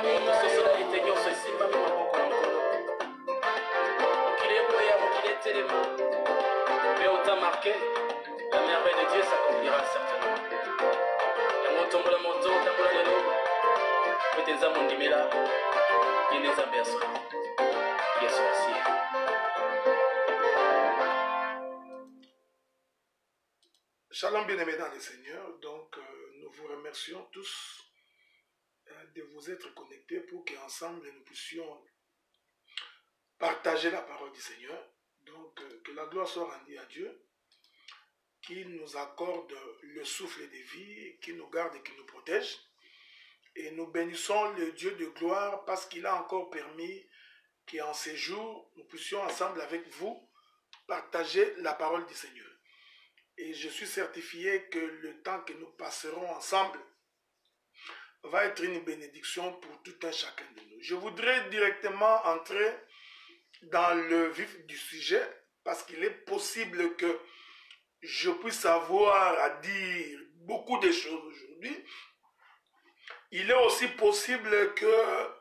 tososona ete nyonso esimbami maboko na mokolo mokili ekoya mokili etelema mais autant marqué la merveille de Dieu s'accomplira certainement yango tombola moto tambola lelo ete nzambe ondimela ye nde nzambe ya solo yesu asiye. Shalom bien-aimés dans le Seigneur, donc nous vous remercions tous de vous être connectés pour qu'ensemble nous puissions partager la parole du Seigneur. Donc que la gloire soit rendue à Dieu, qui nous accorde le souffle de vie, qui nous garde et qui nous protège. Et nous bénissons le Dieu de gloire parce qu'il a encore permis qu'en ces jours, nous puissions ensemble avec vous partager la parole du Seigneur. Et je suis certifié que le temps que nous passerons ensemble va être une bénédiction pour tout un chacun de nous. Je voudrais directement entrer dans le vif du sujet parce qu'il est possible que je puisse avoir à dire beaucoup de choses aujourd'hui. Il est aussi possible que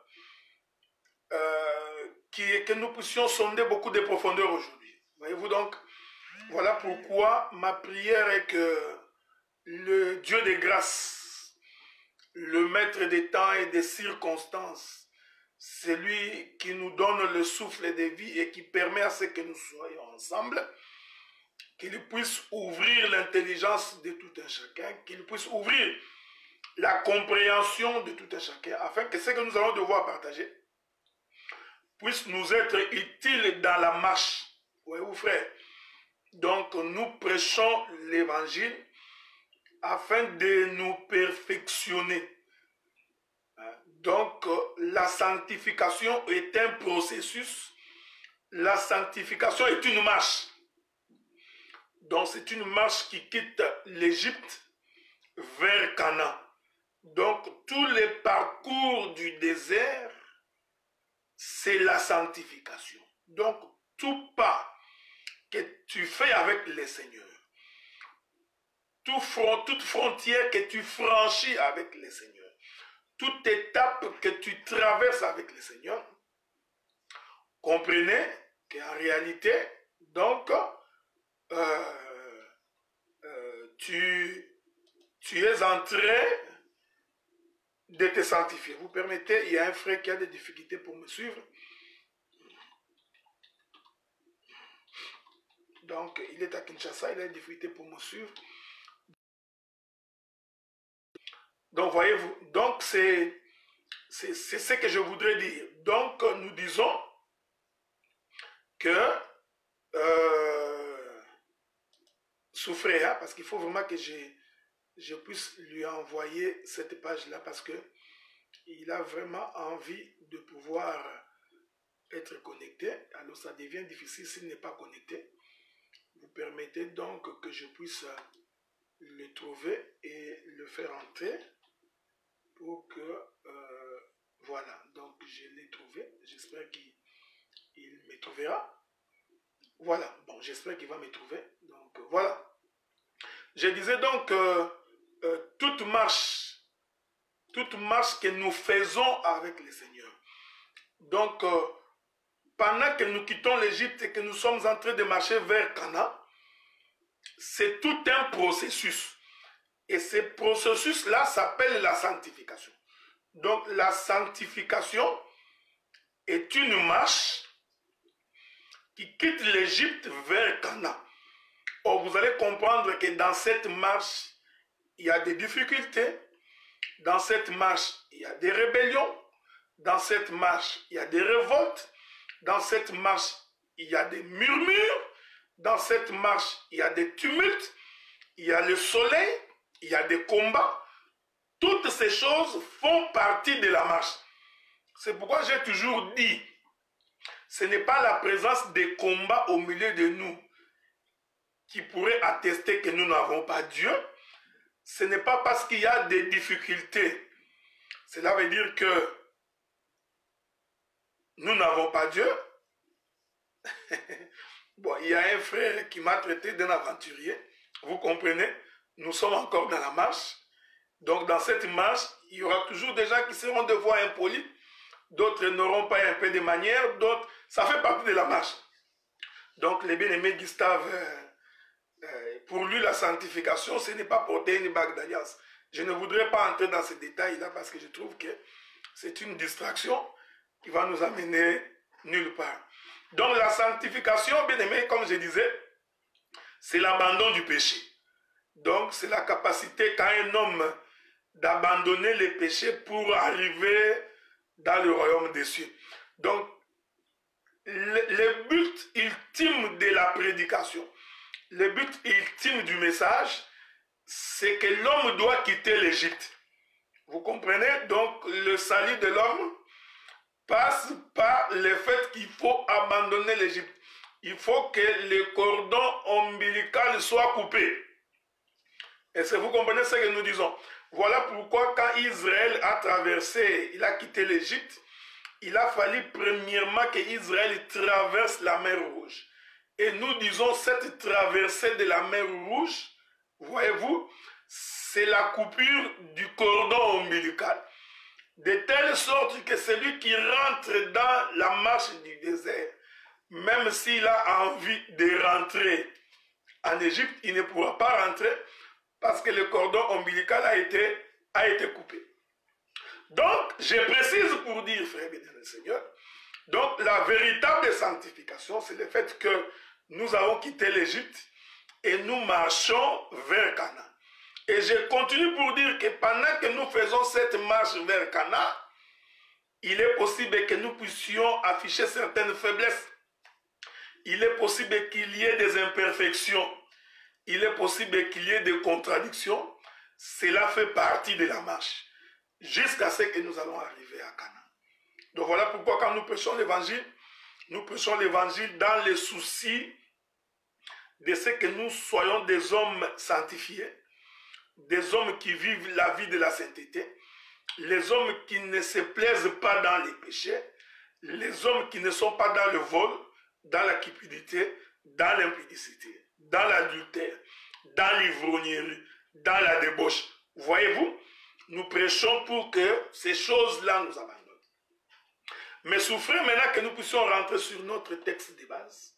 nous puissions sonder beaucoup de profondeur aujourd'hui. Voyez-vous donc? Voilà pourquoi ma prière est que le Dieu des grâces, le maître des temps et des circonstances, celui qui nous donne le souffle de vie et qui permet à ce que nous soyons ensemble, qu'il puisse ouvrir l'intelligence de tout un chacun, qu'il puisse ouvrir la compréhension de tout un chacun, afin que ce que nous allons devoir partager puisse nous être utile dans la marche. Voyez-vous, frère? Donc, nous prêchons l'évangile afin de nous perfectionner. Donc, la sanctification est un processus. La sanctification est une marche. Donc, c'est une marche qui quitte l'Égypte vers Canaan. Donc, tous les parcours du désert, c'est la sanctification. Donc, tout pas que tu fais avec le Seigneur, toute frontière que tu franchis avec le Seigneur, toute étape que tu traverses avec le Seigneur, comprenez qu'en réalité, donc, tu es en train de te sanctifier. Vous permettez, il y a un frère qui a des difficultés pour me suivre. Donc, il est à Kinshasa, il a des difficultés pour me suivre. Donc, voyez-vous, donc c'est ce que je voudrais dire. Donc, nous disons que souffrez, hein, parce qu'il faut vraiment que je puisse lui envoyer cette page-là, parce que il a vraiment envie de pouvoir être connecté. Alors, ça devient difficile s'il n'est pas connecté. Vous permettez donc que je puisse le trouver et le faire entrer pour que, voilà, donc je l'ai trouvé, j'espère qu'il me trouvera. Voilà, bon, j'espère qu'il va me trouver, donc voilà. Je disais donc toute marche que nous faisons avec le Seigneur, donc pendant que nous quittons l'Égypte et que nous sommes en train de marcher vers Canaan, c'est tout un processus. Et ce processus-là s'appelle la sanctification. Donc la sanctification est une marche qui quitte l'Égypte vers Canaan. Or, vous allez comprendre que dans cette marche, il y a des difficultés. Dans cette marche, il y a des rébellions. Dans cette marche, il y a des révoltes. Dans cette marche, il y a des murmures. Dans cette marche, il y a des tumultes. Il y a le soleil. Il y a des combats. Toutes ces choses font partie de la marche. C'est pourquoi j'ai toujours dit, ce n'est pas la présence des combats au milieu de nous qui pourrait attester que nous n'avons pas Dieu. Ce n'est pas parce qu'il y a des difficultés. Cela veut dire que nous n'avons pas Dieu. Bon, il y a un frère qui m'a traité d'un aventurier. Vous comprenez? Nous sommes encore dans la marche. Donc dans cette marche, Il y aura toujours des gens qui seront de voix impolis, d'autres n'auront pas un peu de manière, d'autres... Ça fait partie de la marche. Donc, les bien-aimés Gustave, pour lui, la sanctification, ce n'est pas porter une bague d'alliance. Je ne voudrais pas entrer dans ces détails-là parce que je trouve que c'est une distraction qui va nous amener nulle part. Donc, la sanctification, bien-aimés, comme je disais, c'est l'abandon du péché. Donc, c'est la capacité qu'a un homme d'abandonner les péchés pour arriver dans le royaume des cieux. Donc, le but ultime de la prédication, le but ultime du message, c'est que l'homme doit quitter l'Égypte. Vous comprenez? Donc, le salut de l'homme passe par le fait qu'il faut abandonner l'Égypte. Il faut que le cordon ombilical soit coupé. Est-ce que vous comprenez ce que nous disons? Voilà pourquoi quand Israël a traversé, il a quitté l'Égypte, il a fallu premièrement qu'Israël traverse la mer Rouge. Et nous disons cette traversée de la mer Rouge, voyez-vous, c'est la coupure du cordon ombilical. De telle sorte que celui qui rentre dans la marche du désert, même s'il a envie de rentrer en Égypte, il ne pourra pas rentrer parce que le cordon ombilical a été coupé. Donc, je précise pour dire, frère bien le Seigneur, donc la véritable sanctification, c'est le fait que nous avons quitté l'Égypte et nous marchons vers Canaan. Et je continue pour dire que pendant que nous faisons cette marche vers Canaan, il est possible que nous puissions afficher certaines faiblesses. Il est possible qu'il y ait des imperfections. Il est possible qu'il y ait des contradictions. Cela fait partie de la marche. Jusqu'à ce que nous allons arriver à Canaan. Donc voilà pourquoi quand nous prêchons l'évangile dans le souci de ce que nous soyons des hommes sanctifiés, des hommes qui vivent la vie de la sainteté, les hommes qui ne se plaisent pas dans les péchés, les hommes qui ne sont pas dans le vol, dans la cupidité, dans l'impudicité, dans l'adultère, dans l'ivrognerie, dans la débauche. Voyez-vous, nous prêchons pour que ces choses-là nous abandonnent. Mais souffrez maintenant que nous puissions rentrer sur notre texte de base.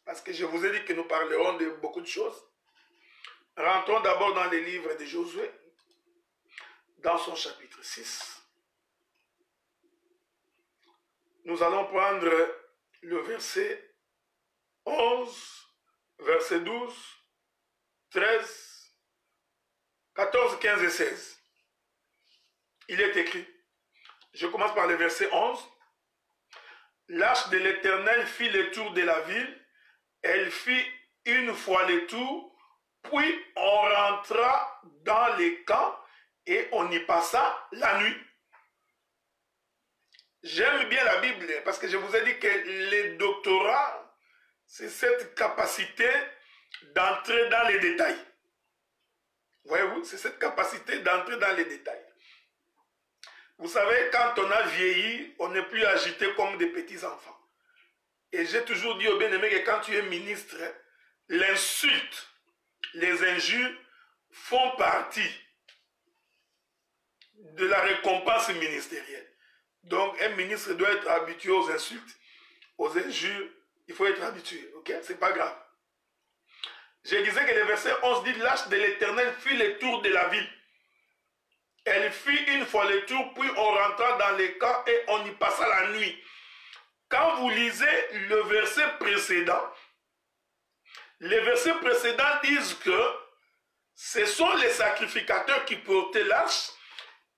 Parce que je vous ai dit que nous parlerons de beaucoup de choses. Rentrons d'abord dans les livres de Josué, dans son chapitre 6. Nous allons prendre le verset 11, verset 12, 13, 14, 15 et 16. Il est écrit, je commence par le verset 11. L'arche de l'Éternel fit le tour de la ville, elle fit une fois le tour, puis on rentra dans les camps et on y passa la nuit. J'aime bien la Bible parce que je vous ai dit que le doctorat, c'est cette capacité d'entrer dans les détails. Voyez-vous, c'est cette capacité d'entrer dans les détails. Vous savez, quand on a vieilli, on n'est plus agité comme des petits enfants. Et j'ai toujours dit aux bien-aimés que quand tu es ministre, l'insulte, les injures font partie de la récompense ministérielle. Donc, un ministre doit être habitué aux insultes, aux injures. Il faut être habitué, ok? C'est pas grave. Je disais que le verset 11 dit, l'arche de l'Éternel fit le tour de la ville. Elle fit une fois le tour, puis on rentra dans les camps et on y passa la nuit. Quand vous lisez le verset précédent, les versets précédents disent que ce sont les sacrificateurs qui portaient l'arche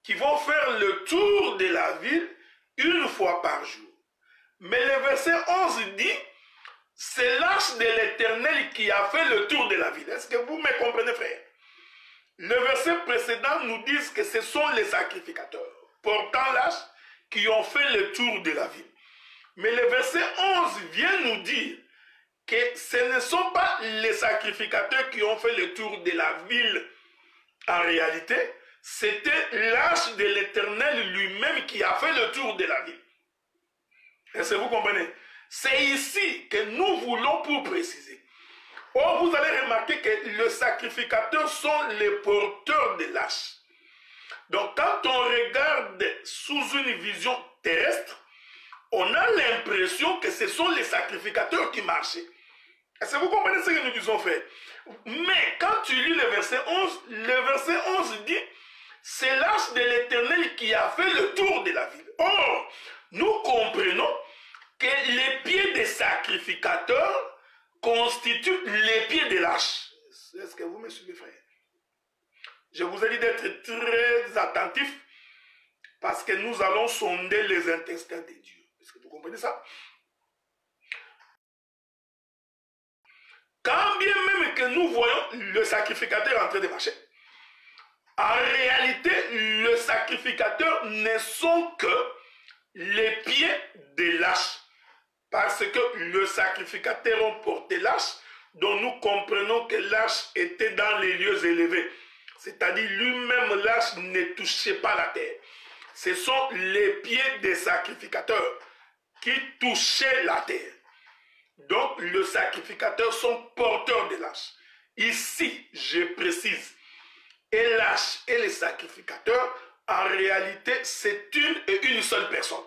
qui vont faire le tour de la ville une fois par jour. Mais le verset 11 dit, c'est l'arche de l'Éternel qui a fait le tour de la ville. Est-ce que vous me comprenez, frère? Le verset précédent nous dit que ce sont les sacrificateurs portant l'arche qui ont fait le tour de la ville. Mais le verset 11 vient nous dire que ce ne sont pas les sacrificateurs qui ont fait le tour de la ville. En réalité, c'était l'arche de l'Éternel lui-même qui a fait le tour de la ville. Est-ce que vous comprenez? C'est ici que nous voulons pour préciser. Or, vous allez remarquer que les sacrificateurs sont les porteurs de l'arche. Donc quand on regarde sous une vision terrestre, on a l'impression que ce sont les sacrificateurs qui marchaient. Est-ce que vous comprenez ce que nous disons, frère? Mais quand tu lis le verset 11, dit, c'est l'arche de l'Éternel qui a fait le tour de la ville. Or, nous comprenons que les pieds des sacrificateurs constituent les pieds de l'arche. Est-ce que vous me suivez, frère? Je vous ai dit d'être très attentif parce que nous allons sonder les intestins de Dieu. Est-ce que vous comprenez ça? Quand bien même que nous voyons le sacrificateur en train de marcher, en réalité, le sacrificateur ne sont que les pieds de l'arche. Parce que le sacrificateur a porté l'arche, dont nous comprenons que l'arche était dans les lieux élevés. C'est-à-dire lui-même, l'arche ne touchait pas la terre. Ce sont les pieds des sacrificateurs qui touchaient la terre. Donc, les sacrificateurs sont porteurs de l'arche. Ici, je précise, et l'arche et les sacrificateurs, en réalité, c'est une et une seule personne.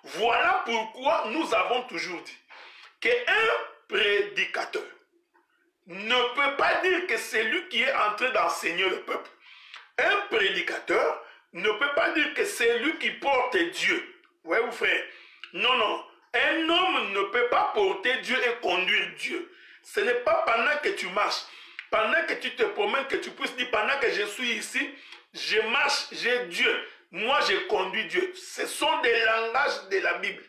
Voilà pourquoi nous avons toujours dit qu'un prédicateur ne peut pas dire que c'est lui qui est en train d'enseigner le peuple. Un prédicateur ne peut pas dire que c'est lui qui porte Dieu. Ouais, vous frère. Non, non. Un homme ne peut pas porter Dieu et conduire Dieu. Ce n'est pas pendant que tu marches, pendant que tu te promènes, que tu puisses dire pendant que je suis ici, je marche, j'ai Dieu. Moi, je conduis Dieu. Ce sont des langages de la Bible.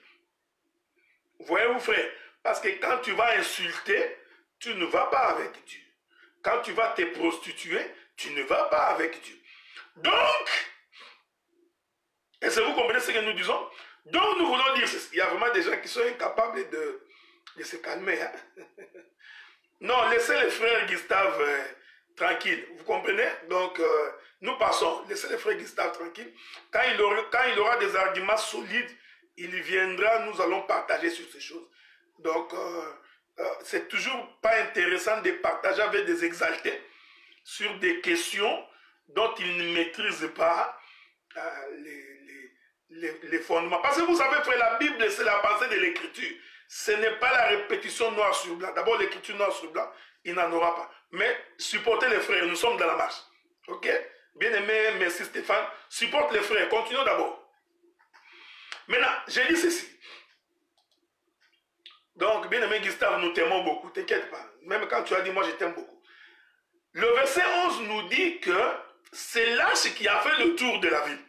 Voyez-vous, frère? Parce que quand tu vas insulter, tu ne vas pas avec Dieu. Quand tu vas te prostituer, tu ne vas pas avec Dieu. Donc, est-ce que vous comprenez ce que nous disons? Donc, nous voulons dire ceci. Il y a vraiment des gens qui sont incapables de se calmer. Hein? Non, laissez les frères Gustave tranquilles. Vous comprenez? Donc, nous passons. Laissez les frères Gustave tranquilles. Quand il aura des arguments solides, il viendra, nous allons partager sur ces choses. Donc, c'est toujours pas intéressant de partager avec des exaltés sur des questions dont ils ne maîtrisent pas les fondements. Parce que vous savez, frère, la Bible, c'est la pensée de l'écriture. Ce n'est pas la répétition noir sur blanc. D'abord, l'écriture noir sur blanc, il n'en aura pas. Mais supportez les frères, nous sommes dans la marche. Ok? Bien-aimé, merci Stéphane. Supporte les frères, continuons d'abord. Maintenant, j'ai dit ceci. Donc, bien-aimé Gustave, nous t'aimons beaucoup, t'inquiète pas. Même quand tu as dit, moi je t'aime beaucoup. Le verset 11 nous dit que c'est l'arche qui a fait le tour de la ville.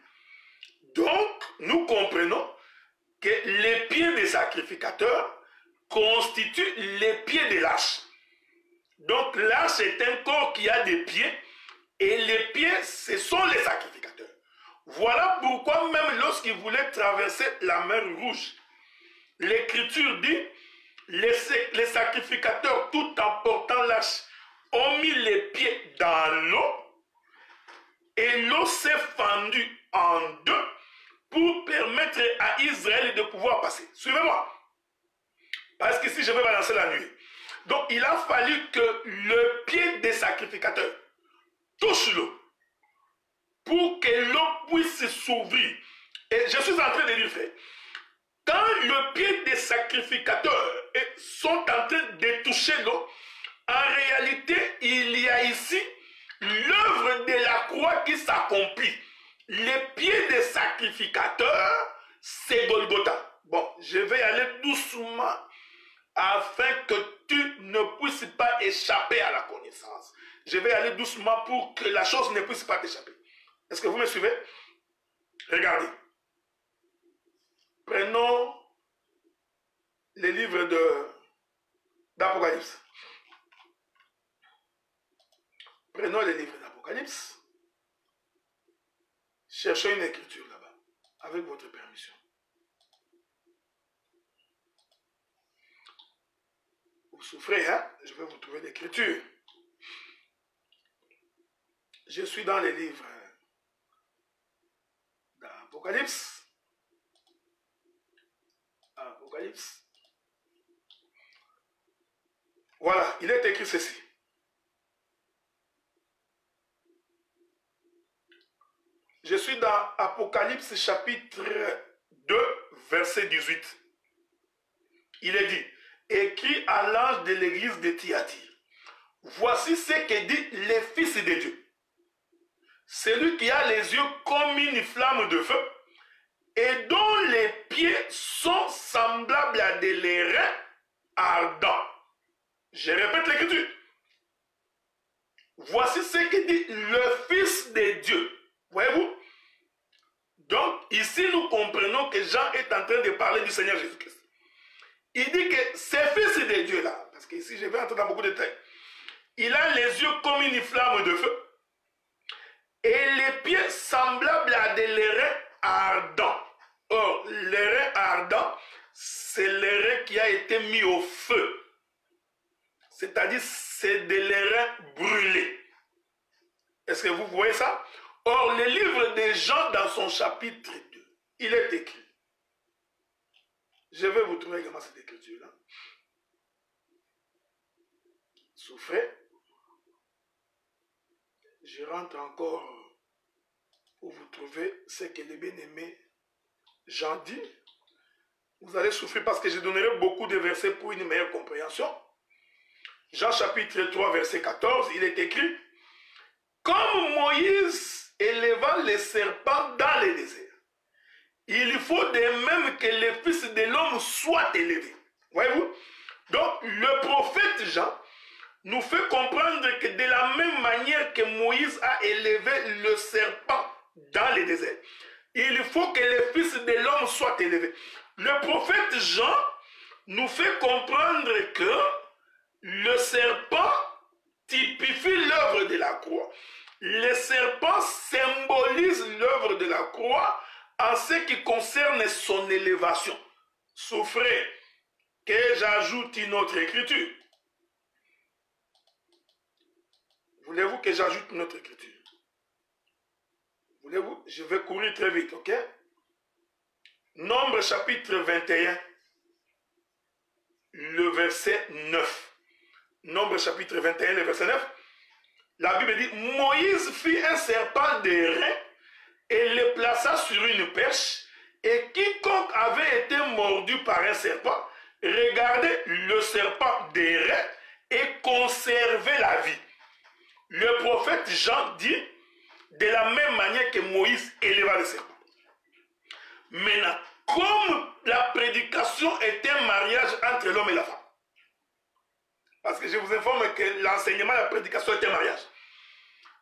Donc, nous comprenons que les pieds des sacrificateurs constituent les pieds de l'arche. Donc, l'arche est un corps qui a des pieds, et les pieds, ce sont les sacrificateurs. Voilà pourquoi même lorsqu'ils voulaient traverser la mer Rouge, l'Écriture dit, les sacrificateurs, tout en portant l'arche, ont mis les pieds dans l'eau, et l'eau s'est fendue en deux pour permettre à Israël de pouvoir passer. Suivez-moi. Parce qu'ici, je vais balancer la nuit. Donc, il a fallu que le pied des sacrificateurs touche l'eau pour que l'eau puisse s'ouvrir. Et je suis en train de dire, frère, quand le pied des sacrificateurs sont en train de toucher l'eau, en réalité, il y a ici l'œuvre de la croix qui s'accomplit. Les pieds des sacrificateurs, c'est Golgotha. Bon, je vais aller doucement afin que tu ne puisses pas échapper à la connaissance. Je vais aller doucement pour que la chose ne puisse pas t'échapper. Est-ce que vous me suivez? Regardez. Prenons les livres d'Apocalypse. Prenons les livres d'Apocalypse. Cherchez une écriture là-bas, avec votre permission. Vous souffrez, hein? Je vais vous trouver l'écriture. Je suis dans les livres d'Apocalypse. Apocalypse. Voilà, il est écrit ceci. Je suis dans Apocalypse chapitre 2, verset 18. Il est dit, écrit à l'ange de l'église de Thyatire, voici ce que dit le Fils de Dieu. Celui qui a les yeux comme une flamme de feu et dont les pieds sont semblables à des lérins ardents. Je répète l'écriture. Voici ce que dit le Fils de Dieu. Voyez-vous? Donc, ici, nous comprenons que Jean est en train de parler du Seigneur Jésus-Christ. Il dit que ce Fils de Dieu-là, parce qu'ici, je vais entrer dans beaucoup de détails, il a les yeux comme une flamme de feu et les pieds semblables à des lérins ardents. Or, l'airain ardent, c'est l'airain qui a été mis au feu. C'est-à-dire, c'est de l'airain brûlé. Est-ce que vous voyez ça? Or, le livre de Jean, dans son chapitre 2, il est écrit. Je vais vous trouver également cette écriture-là. Souffrez. Je rentre encore pour vous trouver ce que le bien-aimé Jean dit. Vous allez souffrir parce que je donnerai beaucoup de versets pour une meilleure compréhension. Jean chapitre 3, verset 14, il est écrit, comme Moïse éleva les serpents dans le désert, il faut de même que le Fils de l'homme soit élevé. Voyez-vous? Donc, le prophète Jean nous fait comprendre que de la même manière que Moïse a élevé le serpent dans le désert, il faut que le Fils de l'homme soit élevé. Le prophète Jean nous fait comprendre que le serpent typifie l'œuvre de la croix. Le serpent symbolise l'œuvre de la croix en ce qui concerne son élévation. Souffrez que j'ajoute une autre écriture. Voulez-vous que j'ajoute une autre écriture? Voulez-vous? Je vais courir très vite, ok? Nombre chapitre 21, le verset 9. Nombre chapitre 21, le verset 9. La Bible dit, Moïse fit un serpent d'airain et le plaça sur une perche, et quiconque avait été mordu par un serpent regardait le serpent d'airain et conservait la vie. Le prophète Jean dit, de la même manière que Moïse éleva le serpent. Maintenant, comme la prédication est un mariage entre l'homme et la femme, parce que je vous informe que l'enseignement de la prédication est un mariage,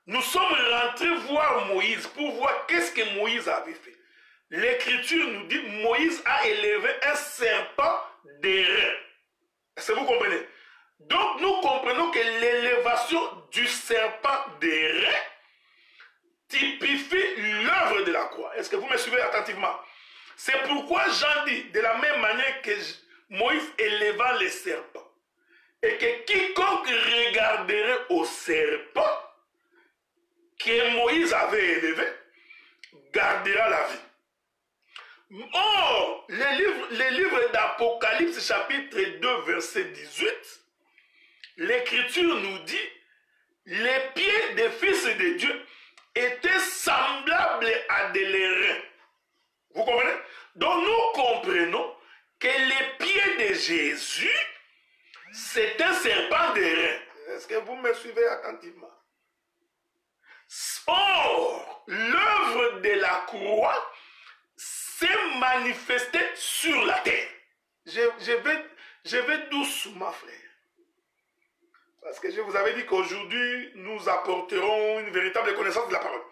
nous sommes rentrés voir Moïse pour voir qu'est-ce que Moïse avait fait. L'Écriture nous dit Moïse a élevé un serpent d'airain. Est-ce que vous comprenez? Donc nous comprenons que l'élévation du serpent d'airain typifie l'œuvre de la croix. Est-ce que vous me suivez attentivement? C'est pourquoi Jean dit, de la même manière que Moïse éleva les serpents, et que quiconque regarderait au serpent que Moïse avait élevé, gardera la vie. Or, le livre d'Apocalypse chapitre 2 verset 18, l'Écriture nous dit, les pieds des fils de Dieu étaient semblables à des lérins. Vous comprenez? Donc nous comprenons que les pieds de Jésus, c'est un serpent d'airain. Est-ce que vous me suivez attentivement? Or, l'œuvre de la croix s'est manifestée sur la terre. Je vais doucement, frère. Parce que je vous avais dit qu'aujourd'hui, nous apporterons une véritable connaissance de la parole.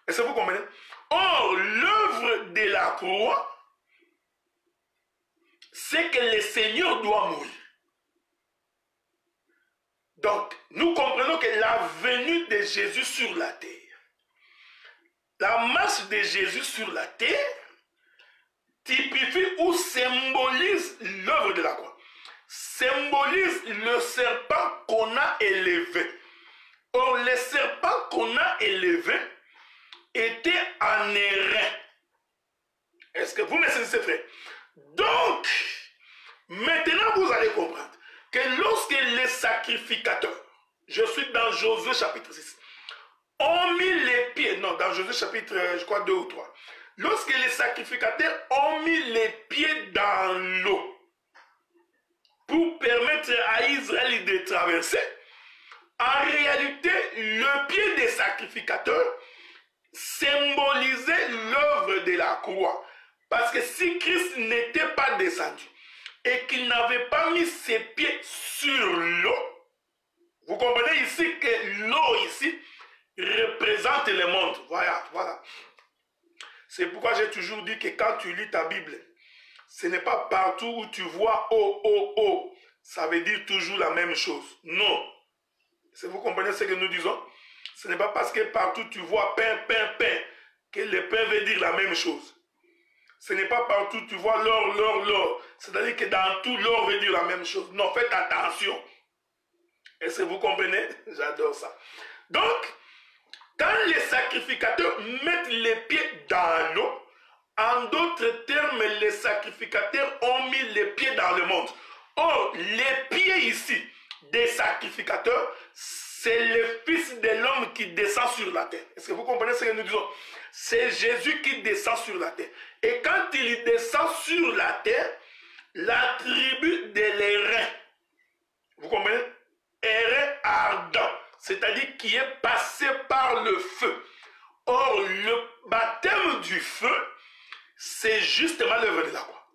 Est-ce que vous comprenez? Or, l'œuvre de la croix, c'est que le Seigneur doit mourir. Donc, nous comprenons que la venue de Jésus sur la terre, la marche de Jésus sur la terre, typifie ou symbolise l'œuvre de la croix. Symbolise le serpent qu'on a élevé. Or, le serpent qu'on a élevé était en airain. Est-ce que vous me saisissez, frère? Donc, maintenant vous allez comprendre que lorsque les sacrificateurs, je suis dans Josué chapitre 6, ont mis les pieds, non, dans Josué chapitre, je crois, 2 ou 3. Lorsque les sacrificateurs ont mis les pieds dans l'eau pour permettre à Israël de traverser, en réalité, le pied des sacrificateurs symbolisait l'œuvre de la croix. Parce que si Christ n'était pas descendu et qu'il n'avait pas mis ses pieds sur l'eau, vous comprenez ici que l'eau ici représente le monde. Voilà, voilà. C'est pourquoi j'ai toujours dit que quand tu lis ta Bible, ce n'est pas partout où tu vois oh, oh, oh. Ça veut dire toujours la même chose. Non. Vous comprenez ce que nous disons? Ce n'est pas parce que partout tu vois pain, pain, pain que le pain veut dire la même chose. Ce n'est pas partout tu vois l'or, l'or, l'or. C'est-à-dire que dans tout l'or veut dire la même chose. Non, faites attention. Est-ce que vous comprenez? J'adore ça. Donc, quand les sacrificateurs mettent les pieds dans l'eau, en d'autres termes, les sacrificateurs ont mis les pieds dans le monde. Or, les pieds ici des sacrificateurs, c'est le Fils de l'homme qui descend sur la terre. Est-ce que vous comprenez ce que nous disons? C'est Jésus qui descend sur la terre. Et quand il descend sur la terre, la tribu de l'Hérin, vous comprenez? Hérin ardent, c'est-à-dire qui est passé par le feu. Or, le baptême du feu, c'est justement l'œuvre de la croix.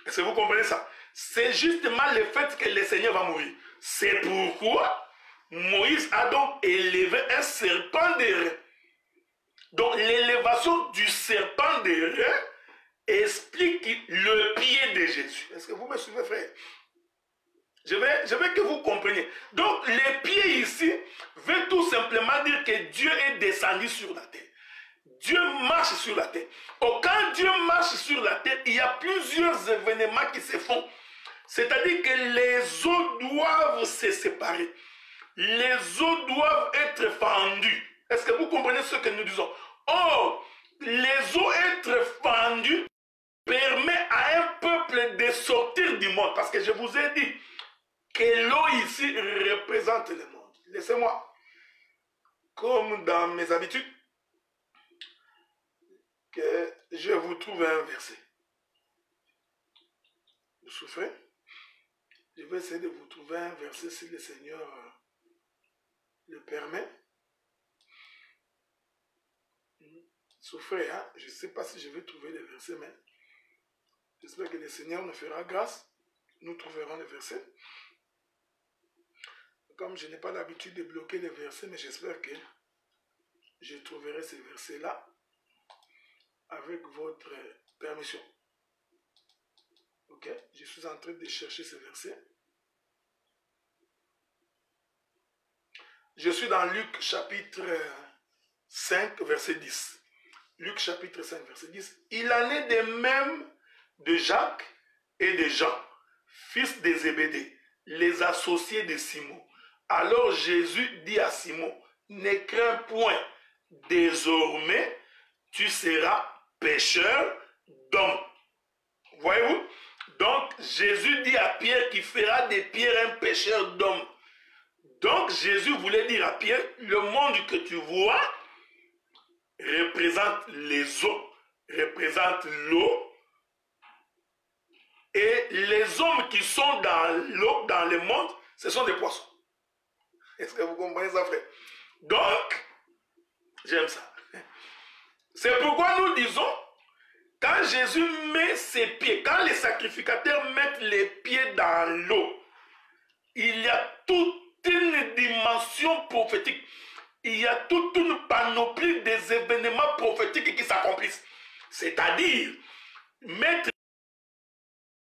Est-ce que vous comprenez ça? C'est justement le fait que le Seigneur va mourir. C'est pourquoi Moïse a donc élevé un serpent d'airain. Donc l'élévation du serpent d'airain explique le pied de Jésus. Est-ce que vous me suivez, frère? Je veux que vous compreniez. Donc les pieds ici veut tout simplement dire que Dieu est descendu sur la terre. Dieu marche sur la terre. Or, quand Dieu marche sur la terre, il y a plusieurs événements qui se font. C'est-à-dire que les eaux doivent se séparer. Les eaux doivent être fendues. Est-ce que vous comprenez ce que nous disons? Or, les eaux être fendues permet à un peuple de sortir du monde. Parce que je vous ai dit que l'eau ici représente le monde. Laissez-moi, comme dans mes habitudes, que je vous trouve un verset. Vous souffrez? Je vais essayer de vous trouver un verset si le Seigneur le permet. Souffrez, hein? Je ne sais pas si je vais trouver le verset, mais j'espère que le Seigneur nous fera grâce. Nous trouverons le verset. Comme je n'ai pas l'habitude de bloquer les versets, mais j'espère que je trouverai ces versets-là avec votre permission. Ok? Je suis en train de chercher ces versets. Je suis dans Luc chapitre 5, verset 10. Luc chapitre 5, verset 10. Il en est de même de Jacques et de Jean, fils de Zébédée, les associés de Simon. Alors Jésus dit à Simon, ne crains point, désormais tu seras pêcheur d'hommes. Voyez-vous? Donc Jésus dit à Pierre qu'il fera de Pierre un pêcheur d'hommes. Donc Jésus voulait dire à Pierre, le monde que tu vois représente les eaux, représente l'eau, et les hommes qui sont dans l'eau, dans le monde, ce sont des poissons. Est-ce que vous comprenez ça, frère? Donc, j'aime ça. C'est pourquoi nous disons, quand Jésus met ses pieds, quand les sacrificateurs mettent les pieds dans l'eau, il y a toute une dimension prophétique. Il y a toute une panoplie des événements prophétiques qui s'accomplissent. C'est-à-dire, mettre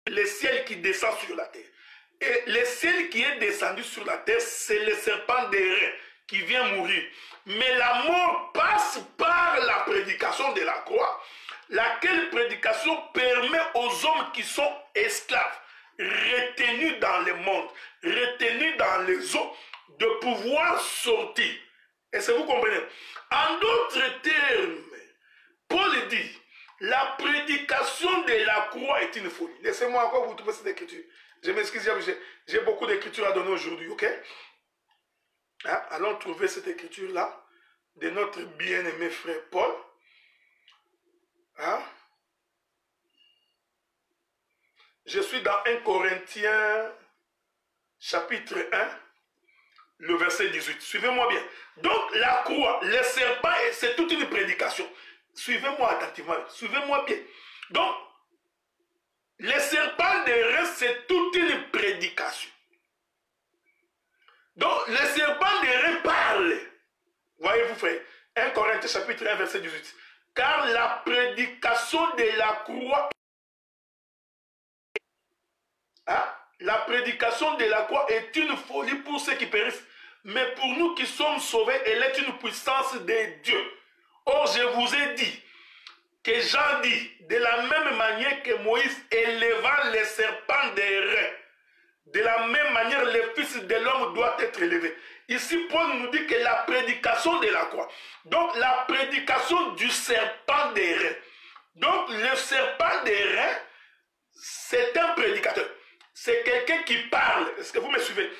le ciel qui descend sur la terre. Et le ciel qui est descendu sur la terre, c'est le serpent d'airain qui vient mourir. Mais la mort passe par la prédication de la croix, laquelle prédication permet aux hommes qui sont esclaves, retenus dans le monde, retenus dans les eaux, de pouvoir sortir. Est-ce que vous comprenez? En d'autres termes, Paul dit, la prédication de la croix est une folie. Laissez-moi encore vous trouver cette écriture. Je m'excuse, j'ai beaucoup d'écritures à donner aujourd'hui, ok? Hein? Allons trouver cette écriture-là. de notre bien-aimé frère Paul. Hein? Je suis dans 1 Corinthiens chapitre 1, le verset 18. Suivez-moi bien. Donc la croix, les serpents, c'est toute une prédication. Suivez-moi attentivement, suivez-moi bien. Donc, les serpents des reins, c'est toute une prédication. Donc, les serpents des reins parlent. Voyez-vous, frère. 1 Corinthiens chapitre 1, verset 18. Car la prédication de la croix, hein, la prédication de la croix est une folie pour ceux qui périssent. Mais pour nous qui sommes sauvés, elle est une puissance de Dieu. Or, je vous ai dit que Jean dit, de la même manière que Moïse éleva les serpents des reins, de la même manière, le Fils de l'homme doit être élevé. Ici, Paul nous dit que la prédication de la croix, donc la prédication du serpent des reins. Donc, le serpent des reins, c'est un prédicateur. C'est quelqu'un qui parle. Est-ce que vous me suivez?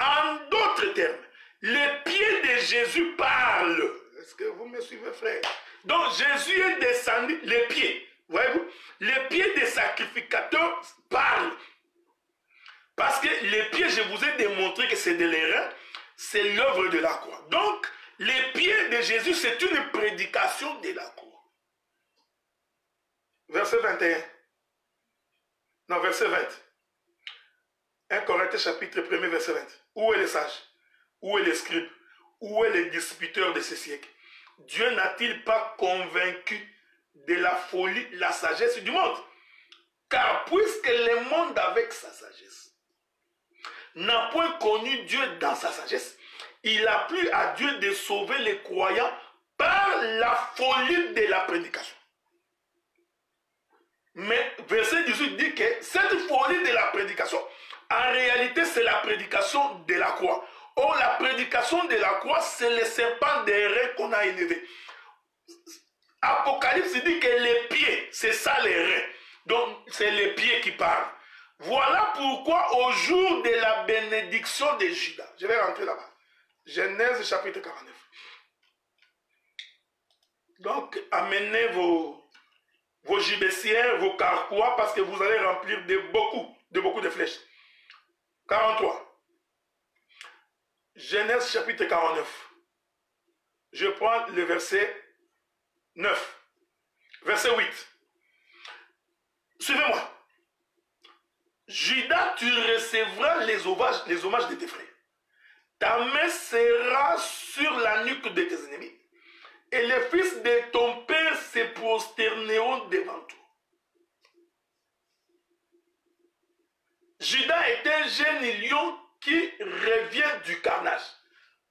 En d'autres termes, les pieds de Jésus parlent. Est-ce que vous me suivez, frère? Donc, Jésus est descendu, les pieds, voyez-vous, les pieds des sacrificateurs parlent. Parce que les pieds, je vous ai démontré que c'est de l'airain, c'est l'œuvre de la croix. Donc, les pieds de Jésus, c'est une prédication de la croix. Verset 21. Non, verset 20. 1 Corinthiens chapitre 1er, verset 20. Où est le sage? Où est le scribe? Où est le disputeur de ce siècle? Dieu n'a-t-il pas convaincu de la folie, la sagesse du monde? Car puisque le monde avec sa sagesse n'a point connu Dieu dans sa sagesse, il a plu à Dieu de sauver les croyants par la folie de la prédication. Mais verset 18 dit que cette folie de la prédication, en réalité, c'est la prédication de la croix. Or, la prédication de la croix, c'est le serpent des reins qu'on a élevé. Apocalypse dit que les pieds, c'est ça les reins. Donc, c'est les pieds qui parlent. Voilà pourquoi au jour de la bénédiction de Judas, je vais rentrer là-bas, Genèse chapitre 49. Donc, amenez vos gibecières, vos carquois, parce que vous allez remplir de beaucoup de flèches. 43. Genèse chapitre 49. Je prends le verset 9. Verset 8. Suivez-moi. Judas, tu recevras les hommages de tes frères. Ta main sera sur la nuque de tes ennemis. Et les fils de ton père se prosterneront devant toi. Judas est un jeune lion qui revient du carnage.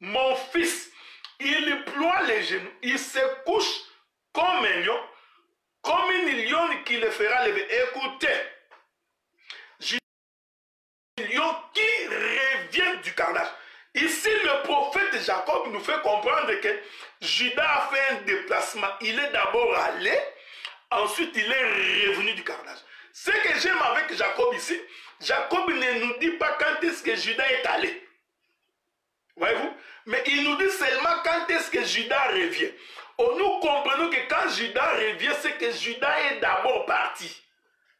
Mon fils, il ploie les genoux, il se couche comme un lion, comme une lionne qui le fera lever. Écoutez, Judas est un lion qui revient du carnage. Ici, le prophète Jacob nous fait comprendre que Judas a fait un déplacement. Il est d'abord allé, ensuite il est revenu du carnage. Ce que j'aime avec Jacob ici, Jacob ne nous dit pas quand est-ce que Judas est allé. Voyez-vous? Mais il nous dit seulement quand est-ce que Judas revient. Oh, nous comprenons que quand Judas revient, c'est que Judas est d'abord parti.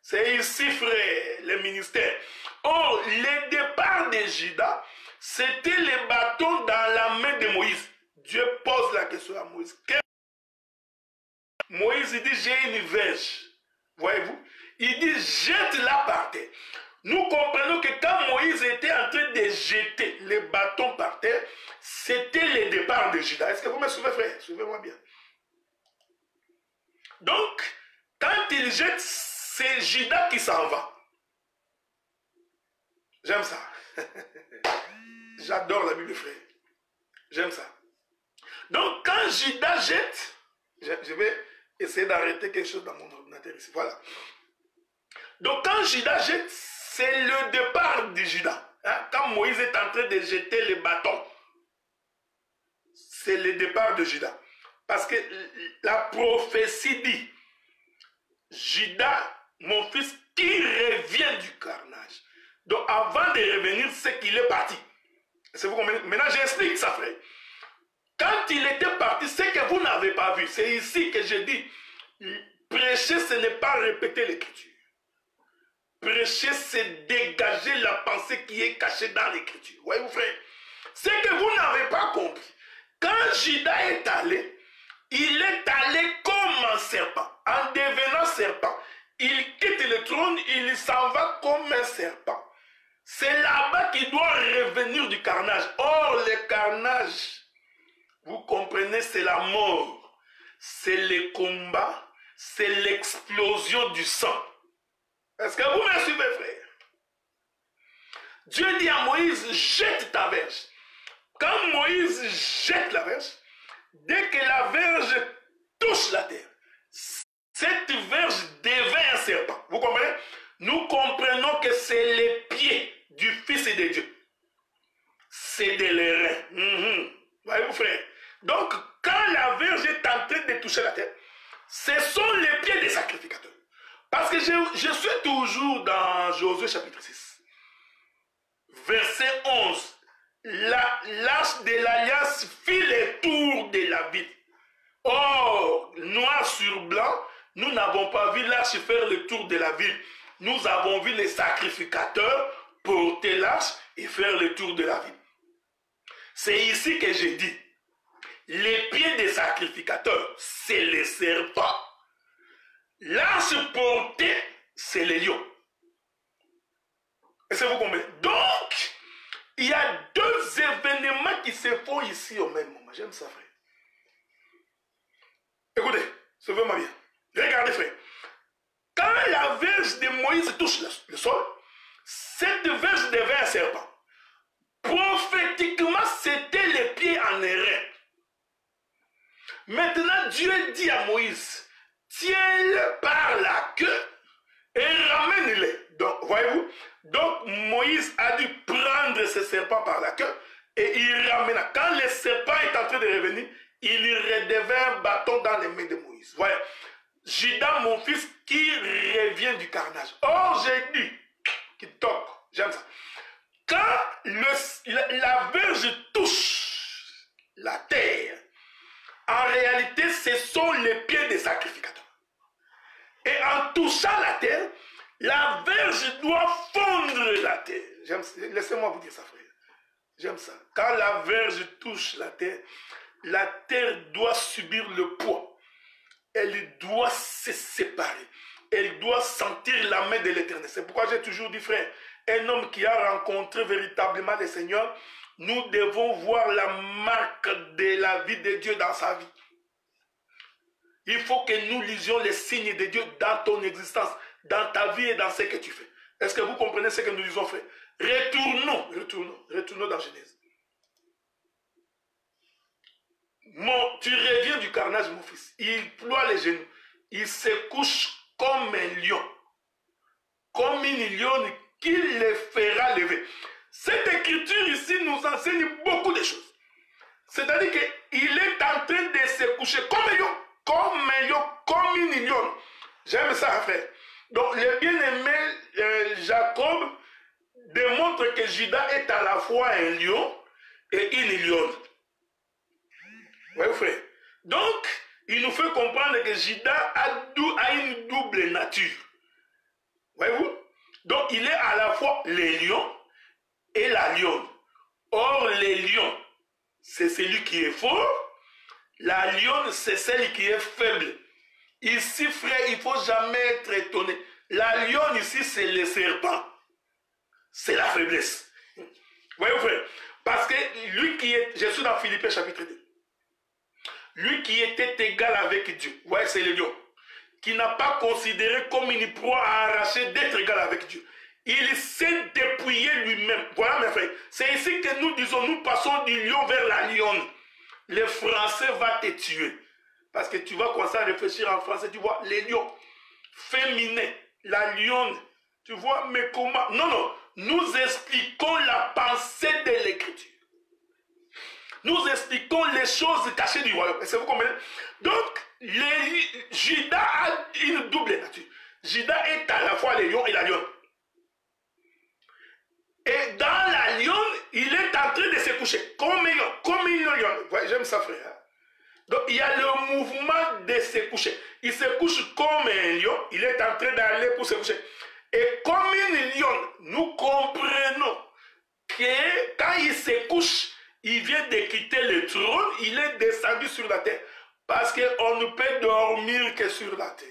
C'est ici, frère, le ministère. Or, le départ de Judas, c'était le bâton dans la main de Moïse. Dieu pose la question à Moïse. Moïse dit, j'ai une verge. Voyez-vous? Il dit, jette-la par terre. Nous comprenons que quand Moïse était en train de jeter les bâtons par terre, c'était le départ de Judas. Est-ce que vous me suivez, frère? Suivez-moi bien. Donc, quand il jette, c'est Judas qui s'en va. J'aime ça. J'adore la Bible, frère. J'aime ça. Donc, quand Judas jette, je vais essayer d'arrêter quelque chose dans mon ordinateur ici. Voilà. Donc, quand Judas jette, c'est le départ de Judas. Hein? Quand Moïse est en train de jeter les bâtons, c'est le départ de Judas. Parce que la prophétie dit, Judas, mon fils, qui revient du carnage. Donc, avant de revenir, c'est qu'il est parti. Vous comprenez? Maintenant, j'explique ça, frère. Quand il était parti, ce que vous n'avez pas vu, c'est ici que je dis, prêcher, ce n'est pas répéter l'écriture. Prêcher, c'est dégager la pensée qui est cachée dans l'écriture. Voyez-vous, frère? Ce que vous n'avez pas compris, quand Judas est allé, il est allé comme un serpent. En devenant serpent, il quitte le trône, il s'en va comme un serpent. C'est là-bas qu'il doit revenir du carnage. Or, le carnage, vous comprenez, c'est la mort. C'est le combat, c'est l'explosion du sang. Est-ce que vous me suivez, frère? Dieu dit à Moïse, jette ta verge. Quand Moïse jette la verge, dès que la verge touche la terre, cette verge devient un serpent. Vous comprenez? Nous comprenons que c'est les pieds du Fils de Dieu. C'est de l'airain. Voyez-vous, frère? Donc, quand la verge est en train de toucher la terre, ce sont les pieds des sacrificateurs. Parce que je suis toujours dans Josué chapitre 6. Verset 11. L'arche de l'alliance fit le tour de la ville. Or, noir sur blanc, nous n'avons pas vu l'arche faire le tour de la ville. Nous avons vu les sacrificateurs porter l'arche et faire le tour de la ville. C'est ici que j'ai dit, les pieds des sacrificateurs, c'est les serpents. L'arche portée, c'est les lions. Est-ce que vous comprenez? Donc, il y a deux événements qui se font ici au même moment. J'aime ça, frère. Écoutez, suivez-moi bien. Regardez, frère. Quand la verge de Moïse touche le sol, cette verge devient un serpent. Prophétiquement, c'était les pieds en airain. Maintenant, Dieu dit à Moïse, tiens-le par la queue et ramène-le. Donc, voyez-vous, donc Moïse a dû prendre ce serpent par la queue et il ramène. Quand le serpent est en train de revenir, il redevient un bâton dans les mains de Moïse. Voyez, Judas, mon fils, qui revient du carnage. Or, j'ai dit, qui toque, j'aime ça. Quand la verge touche la terre, en réalité, ce sont les pieds des sacrificateurs. Et en touchant la terre, la verge doit fondre la terre. Laissez-moi vous dire ça, frère. J'aime ça. Quand la verge touche la terre doit subir le poids. Elle doit se séparer. Elle doit sentir la main de l'Éternel. C'est pourquoi j'ai toujours dit, frère, un homme qui a rencontré véritablement le Seigneur, nous devons voir la marque de la vie de Dieu dans sa vie. Il faut que nous lisions les signes de Dieu dans ton existence, dans ta vie et dans ce que tu fais. Est-ce que vous comprenez ce que nous disons, frère? Retournons dans Genèse. Tu reviens du carnage, mon fils. Il ploie les genoux. Il se couche comme un lion. Comme une lionne qui le fera lever. Cette écriture ici nous enseigne beaucoup de choses. C'est-à-dire qu'il est en train de se coucher comme un lion. Comme une lionne. J'aime ça, frère. Donc, le bien-aimé Jacob démontre que Judas est à la fois un lion et une lionne. Oui, frère. Donc, il nous fait comprendre que Judas a une double nature. Voyez-vous? Donc, il est à la fois le lion et la lionne. Or, le lion, c'est celui qui est fort. La lionne, c'est celle qui est faible. Ici, frère, il ne faut jamais être étonné. La lionne, ici, c'est le serpent. C'est la faiblesse. Voyez-vous, frère? Parce que lui qui est... Je suis dans Philippiens chapitre 2. Lui qui était égal avec Dieu. Vous voyez, c'est le lion. Qui n'a pas considéré comme une proie à arracher d'être égal avec Dieu. Il s'est dépouillé lui-même. Voilà, mes frères. C'est ici que nous disons, nous passons du lion vers la lionne. Le français va te tuer. Parce que tu vas commencer à réfléchir en français. Tu vois, les lions féminins, la lionne. Tu vois, mais comment? Non. Nous expliquons la pensée de l'écriture. Nous expliquons les choses cachées du royaume. Est-ce que vous comprenez? Donc, Judas a une double nature. Judas est à la fois le lion et la lionne. Et dans la lionne, il est en train de se coucher comme une lion. J'aime ça, frère. Donc, il y a le mouvement de se coucher. Il se couche comme un lion. Il est en train d'aller pour se coucher. Et comme un lion, nous comprenons que quand il se couche, il vient de quitter le trône, il est descendu sur la terre. Parce qu'on ne peut dormir que sur la terre.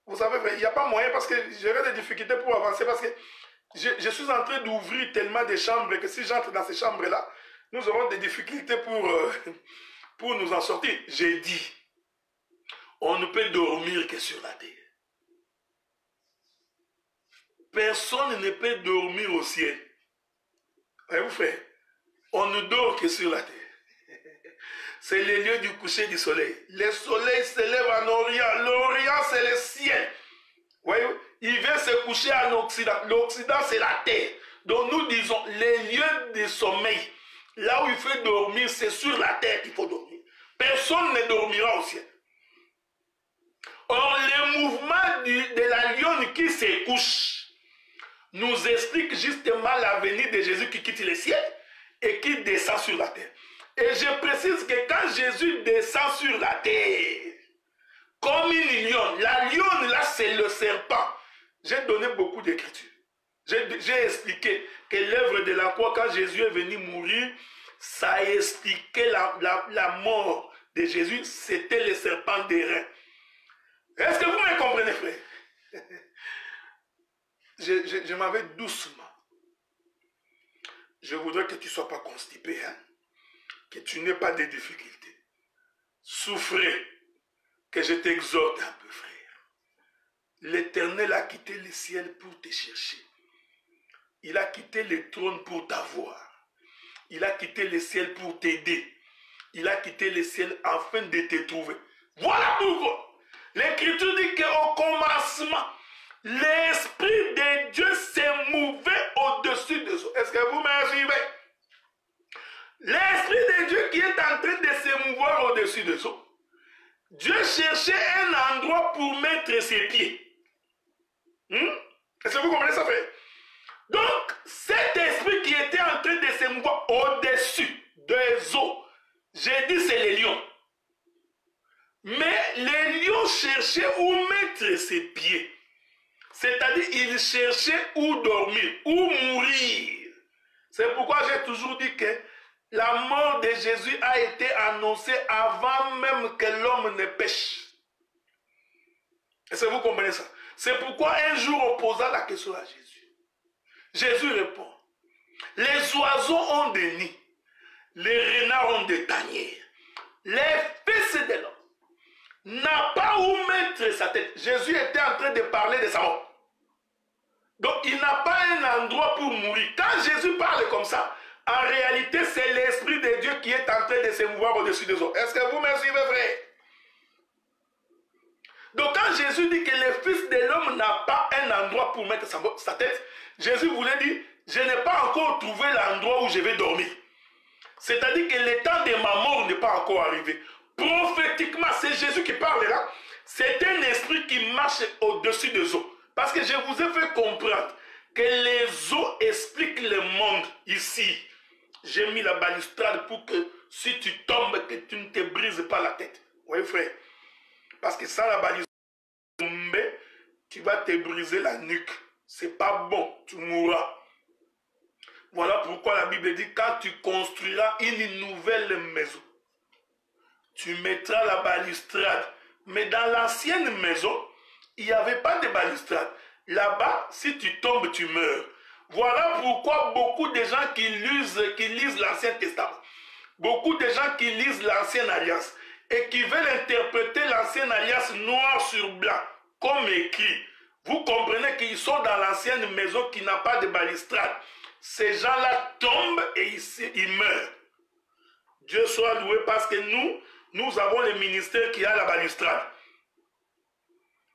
Vous savez, il n'y a pas moyen parce que j'aurai des difficultés pour avancer parce que je suis en train d'ouvrir tellement de chambres que si j'entre dans ces chambres-là, nous aurons des difficultés pour nous en sortir. J'ai dit, on ne peut dormir que sur la terre. Personne ne peut dormir au ciel. Voyez-vous, frère, on ne dort que sur la terre. C'est le lieu du coucher du soleil. Le soleil se lève en Orient. L'Orient, c'est le ciel. Voyez-vous, il vient se coucher en Occident. L'Occident, c'est la terre. Donc nous disons, les lieux de sommeil, là où il faut dormir, c'est sur la terre qu'il faut dormir. Personne ne dormira au ciel. Or, le mouvement de la lionne qui se couche nous explique justement la venue de Jésus qui quitte le ciel et qui descend sur la terre. Et je précise que quand Jésus descend sur la terre, comme une lionne, la lionne là c'est le serpent. J'ai donné beaucoup d'écritures. J'ai expliqué que l'œuvre de la croix, quand Jésus est venu mourir, ça expliquait la mort de Jésus, c'était le serpent d'airain. Est-ce que vous me comprenez, frère? Je m'en vais doucement. Je voudrais que tu ne sois pas constipé, hein? Que tu n'aies pas de difficultés. Souffrez, que je t'exhorte un peu, frère. L'Éternel a quitté le ciel pour te chercher. Il a quitté le trône pour t'avoir. Il a quitté le ciel pour t'aider. Il a quitté le ciel afin de te trouver. Voilà pourquoi l'Écriture dit qu'au commencement, l'Esprit de Dieu s'est mouvé au-dessus des eaux. Est-ce que vous me suivez? L'Esprit de Dieu qui est en train de se mouvoir au-dessus des eaux. Dieu cherchait un endroit pour mettre ses pieds. Est-ce que vous comprenez ça, frère? Donc, cet esprit qui était en train de se mouvoir au-dessus des eaux, j'ai dit c'est les lions. Mais les lions cherchaient où mettre ses pieds. C'est-à-dire, ils cherchaient où dormir, où mourir. C'est pourquoi j'ai toujours dit que la mort de Jésus a été annoncée avant même que l'homme ne pêche. Est-ce que vous comprenez ça? C'est pourquoi un jour on posa la question à Jésus. Jésus répond, les oiseaux ont des nids, les renards ont des tanières, les fils de l'homme n'a pas où mettre sa tête. Jésus était en train de parler de sa mort. Donc il n'a pas un endroit pour mourir. Quand Jésus parle comme ça, en réalité c'est l'Esprit de Dieu qui est en train de se mouvoir au-dessus des eaux. Est-ce que vous me suivez, frère? Donc quand Jésus dit que le Fils de l'homme n'a pas un endroit pour mettre sa tête, Jésus voulait dire, je n'ai pas encore trouvé l'endroit où je vais dormir. C'est-à-dire que le temps de ma mort n'est pas encore arrivé. Prophétiquement, c'est Jésus qui parle là. C'est un esprit qui marche au-dessus des eaux. Parce que je vous ai fait comprendre que les eaux expliquent le monde ici. J'ai mis la balustrade pour que si tu tombes, que tu ne te brises pas la tête. Oui, frère. Parce que sans la balustrade, tu vas te briser la nuque. C'est pas bon, tu mourras. Voilà pourquoi la Bible dit, quand tu construiras une nouvelle maison, tu mettras la balustrade. Mais dans l'ancienne maison, il n'y avait pas de balustrade. Là-bas, si tu tombes, tu meurs. Voilà pourquoi beaucoup de gens qui lisent l'Ancien Testament, beaucoup de gens qui lisent l'Ancienne Alliance et qui veulent interpréter l'Ancienne Alliance noir sur blanc, comme écrit, vous comprenez qu'ils sont dans l'ancienne maison qui n'a pas de balustrade. Ces gens-là tombent et ils meurent. Dieu soit loué parce que nous avons le ministère qui a la balustrade.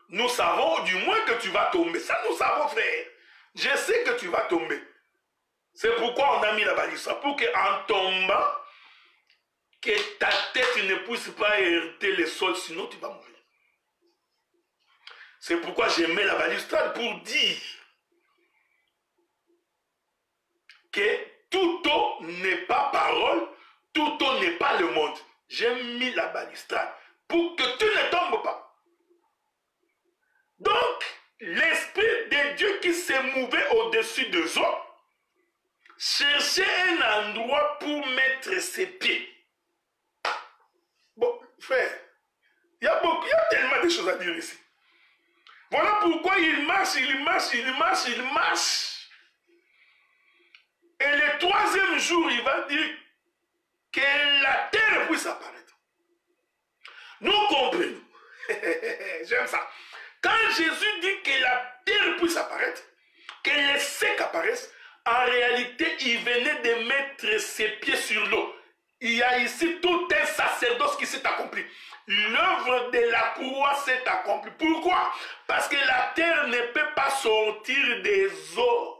Nous savons du moins que tu vas tomber. Ça, nous savons, frère. Je sais que tu vas tomber. C'est pourquoi on a mis la balustrade. Pour qu'en tombant, que ta tête ne puisse pas heurter le sol, sinon tu vas mourir. C'est pourquoi j'ai mis la balustrade pour dire que toute eau n'est pas parole, tout eau n'est pas le monde. J'ai mis la balustrade pour que tu ne tombes pas. Donc, l'Esprit de Dieu qui s'est mouvé au-dessus des eaux cherchait un endroit pour mettre ses pieds. Bon, frère, il y a tellement de choses à dire ici. Voilà pourquoi il marche. Et le troisième jour, il va dire que la terre puisse apparaître. Nous comprenons. J'aime ça. Quand Jésus dit que la terre puisse apparaître, que les secs apparaissent, en réalité, il venait de mettre ses pieds sur l'eau. Il y a ici tout un sacerdoce qui s'est accompli. L'œuvre de la croix s'est accomplie. Pourquoi? Parce que la terre ne peut pas sortir des eaux.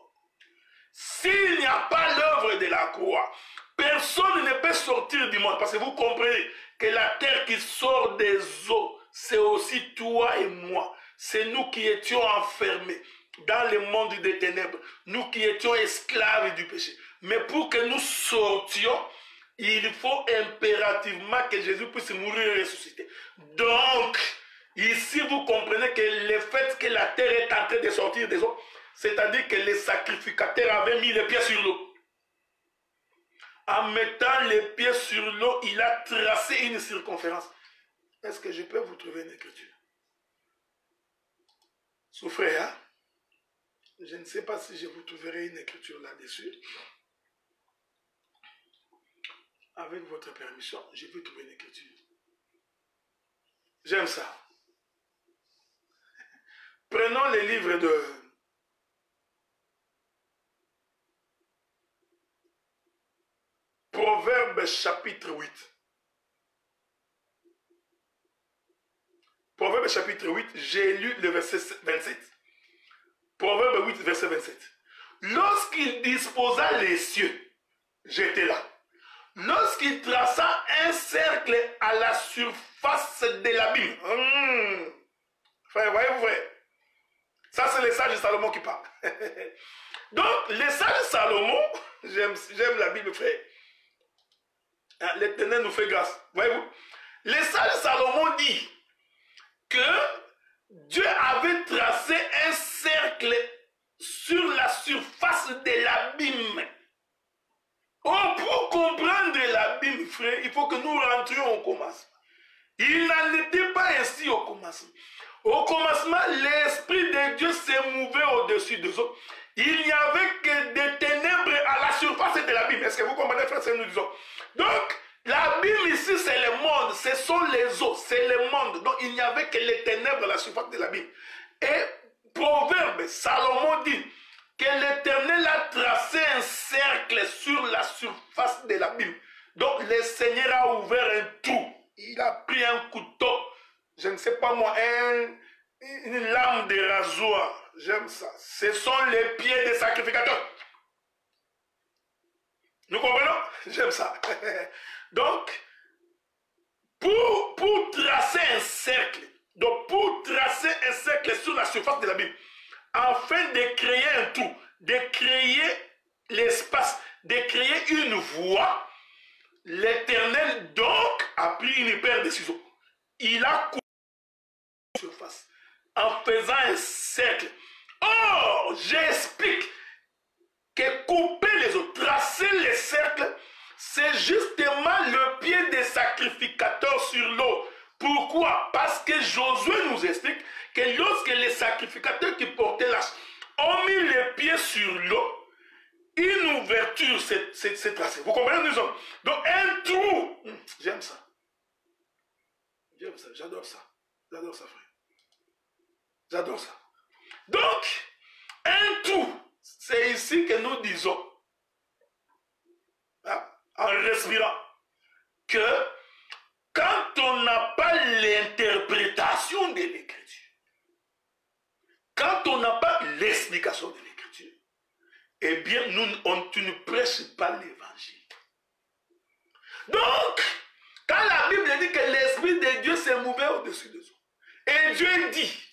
S'il n'y a pas l'œuvre de la croix, personne ne peut sortir du monde. Parce que vous comprenez que la terre qui sort des eaux, c'est aussi toi et moi. C'est nous qui étions enfermés dans le monde des ténèbres. Nous qui étions esclaves du péché. Mais pour que nous sortions, il faut impérativement que Jésus puisse mourir et ressusciter. Donc, ici vous comprenez que le fait que la terre est en train de sortir des eaux, c'est-à-dire que les sacrificateurs avaient mis les pieds sur l'eau. En mettant les pieds sur l'eau, il a tracé une circonférence. Est-ce que je peux vous trouver une écriture? Souffrez, hein? Je ne sais pas si je vous trouverai une écriture là-dessus. Avec votre permission, je vais trouver une écriture. J'aime ça. Prenons les livres de Proverbes chapitre 8. Proverbes chapitre 8, j'ai lu le verset 27. Proverbes 8, verset 27. Lorsqu'il disposa les cieux, j'étais là. Lorsqu'il traça un cercle à la surface de l'abîme. Frère, voyez-vous, frère? Ça, c'est le sage de Salomon qui parle. Donc, le sage de Salomon, j'aime la Bible, frère. L'Éternel nous fait grâce. Voyez-vous? Le sage de Salomon dit que Dieu avait tracé un cercle sur la surface de l'abîme. Oh, pour comprendre l'abîme, frère, il faut que nous rentrions au commencement. Il n'en était pas ainsi au commencement. Au commencement, l'Esprit de Dieu s'est mouvé au-dessus des eaux. Il n'y avait que des ténèbres à la surface de l'abîme. Est-ce que vous comprenez, frère, ce que nous disons? Donc, l'abîme ici, c'est le monde. Ce sont les eaux, c'est le monde. Donc, il n'y avait que les ténèbres à la surface de l'abîme. Et Proverbe, Salomon dit que l'Éternel a tracé un cercle sur la surface de l'abîme. Donc, le Seigneur a ouvert un trou. Il a pris un couteau, je ne sais pas moi, une lame de rasoir. J'aime ça. Ce sont les pieds des sacrificateurs. Nous comprenons? J'aime ça. Donc, pour tracer un cercle, sur la surface de l'abîme, afin de créer un trou, de créer l'espace, de créer une voie, l'Éternel donc a pris une paire de ciseaux. Il a coupé la surface en faisant un cercle. Or, j'explique que couper les eaux, tracer les cercles, c'est justement le pied des sacrificateurs sur l'eau. Pourquoi? Parce que Josué nous explique que lorsque les sacrificateurs qui portaient l'arche ont mis les pieds sur l'eau, une ouverture s'est tracée. Vous comprenez, nous sommes? Donc un trou. J'aime ça. J'aime ça, j'adore ça. J'adore ça, frère. J'adore ça. Donc, un trou, c'est ici que nous disons, hein, en respirant, que quand on n'a pas l'interprétation de l'écriture, quand on n'a pas l'explication de l'écriture, eh bien, tu ne prêches pas l'évangile. Donc, quand la Bible dit que l'Esprit de Dieu s'est mouvé au-dessus de eaux, et Dieu dit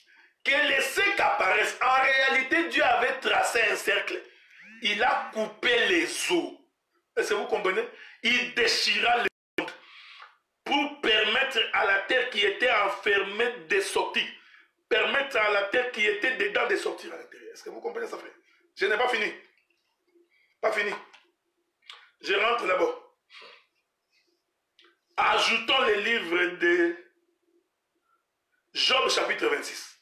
que les secs apparaissent, en réalité, Dieu avait tracé un cercle. Il a coupé les eaux. Est-ce que vous comprenez? Il déchira le monde pour permettre à la terre qui était enfermée de sortir. Permettre à la terre qui était dedans de sortir à l'intérieur. Est-ce que vous comprenez ça, frère? Je n'ai pas fini. Pas fini. Je rentre d'abord. Ajoutons les livres de Job chapitre 26.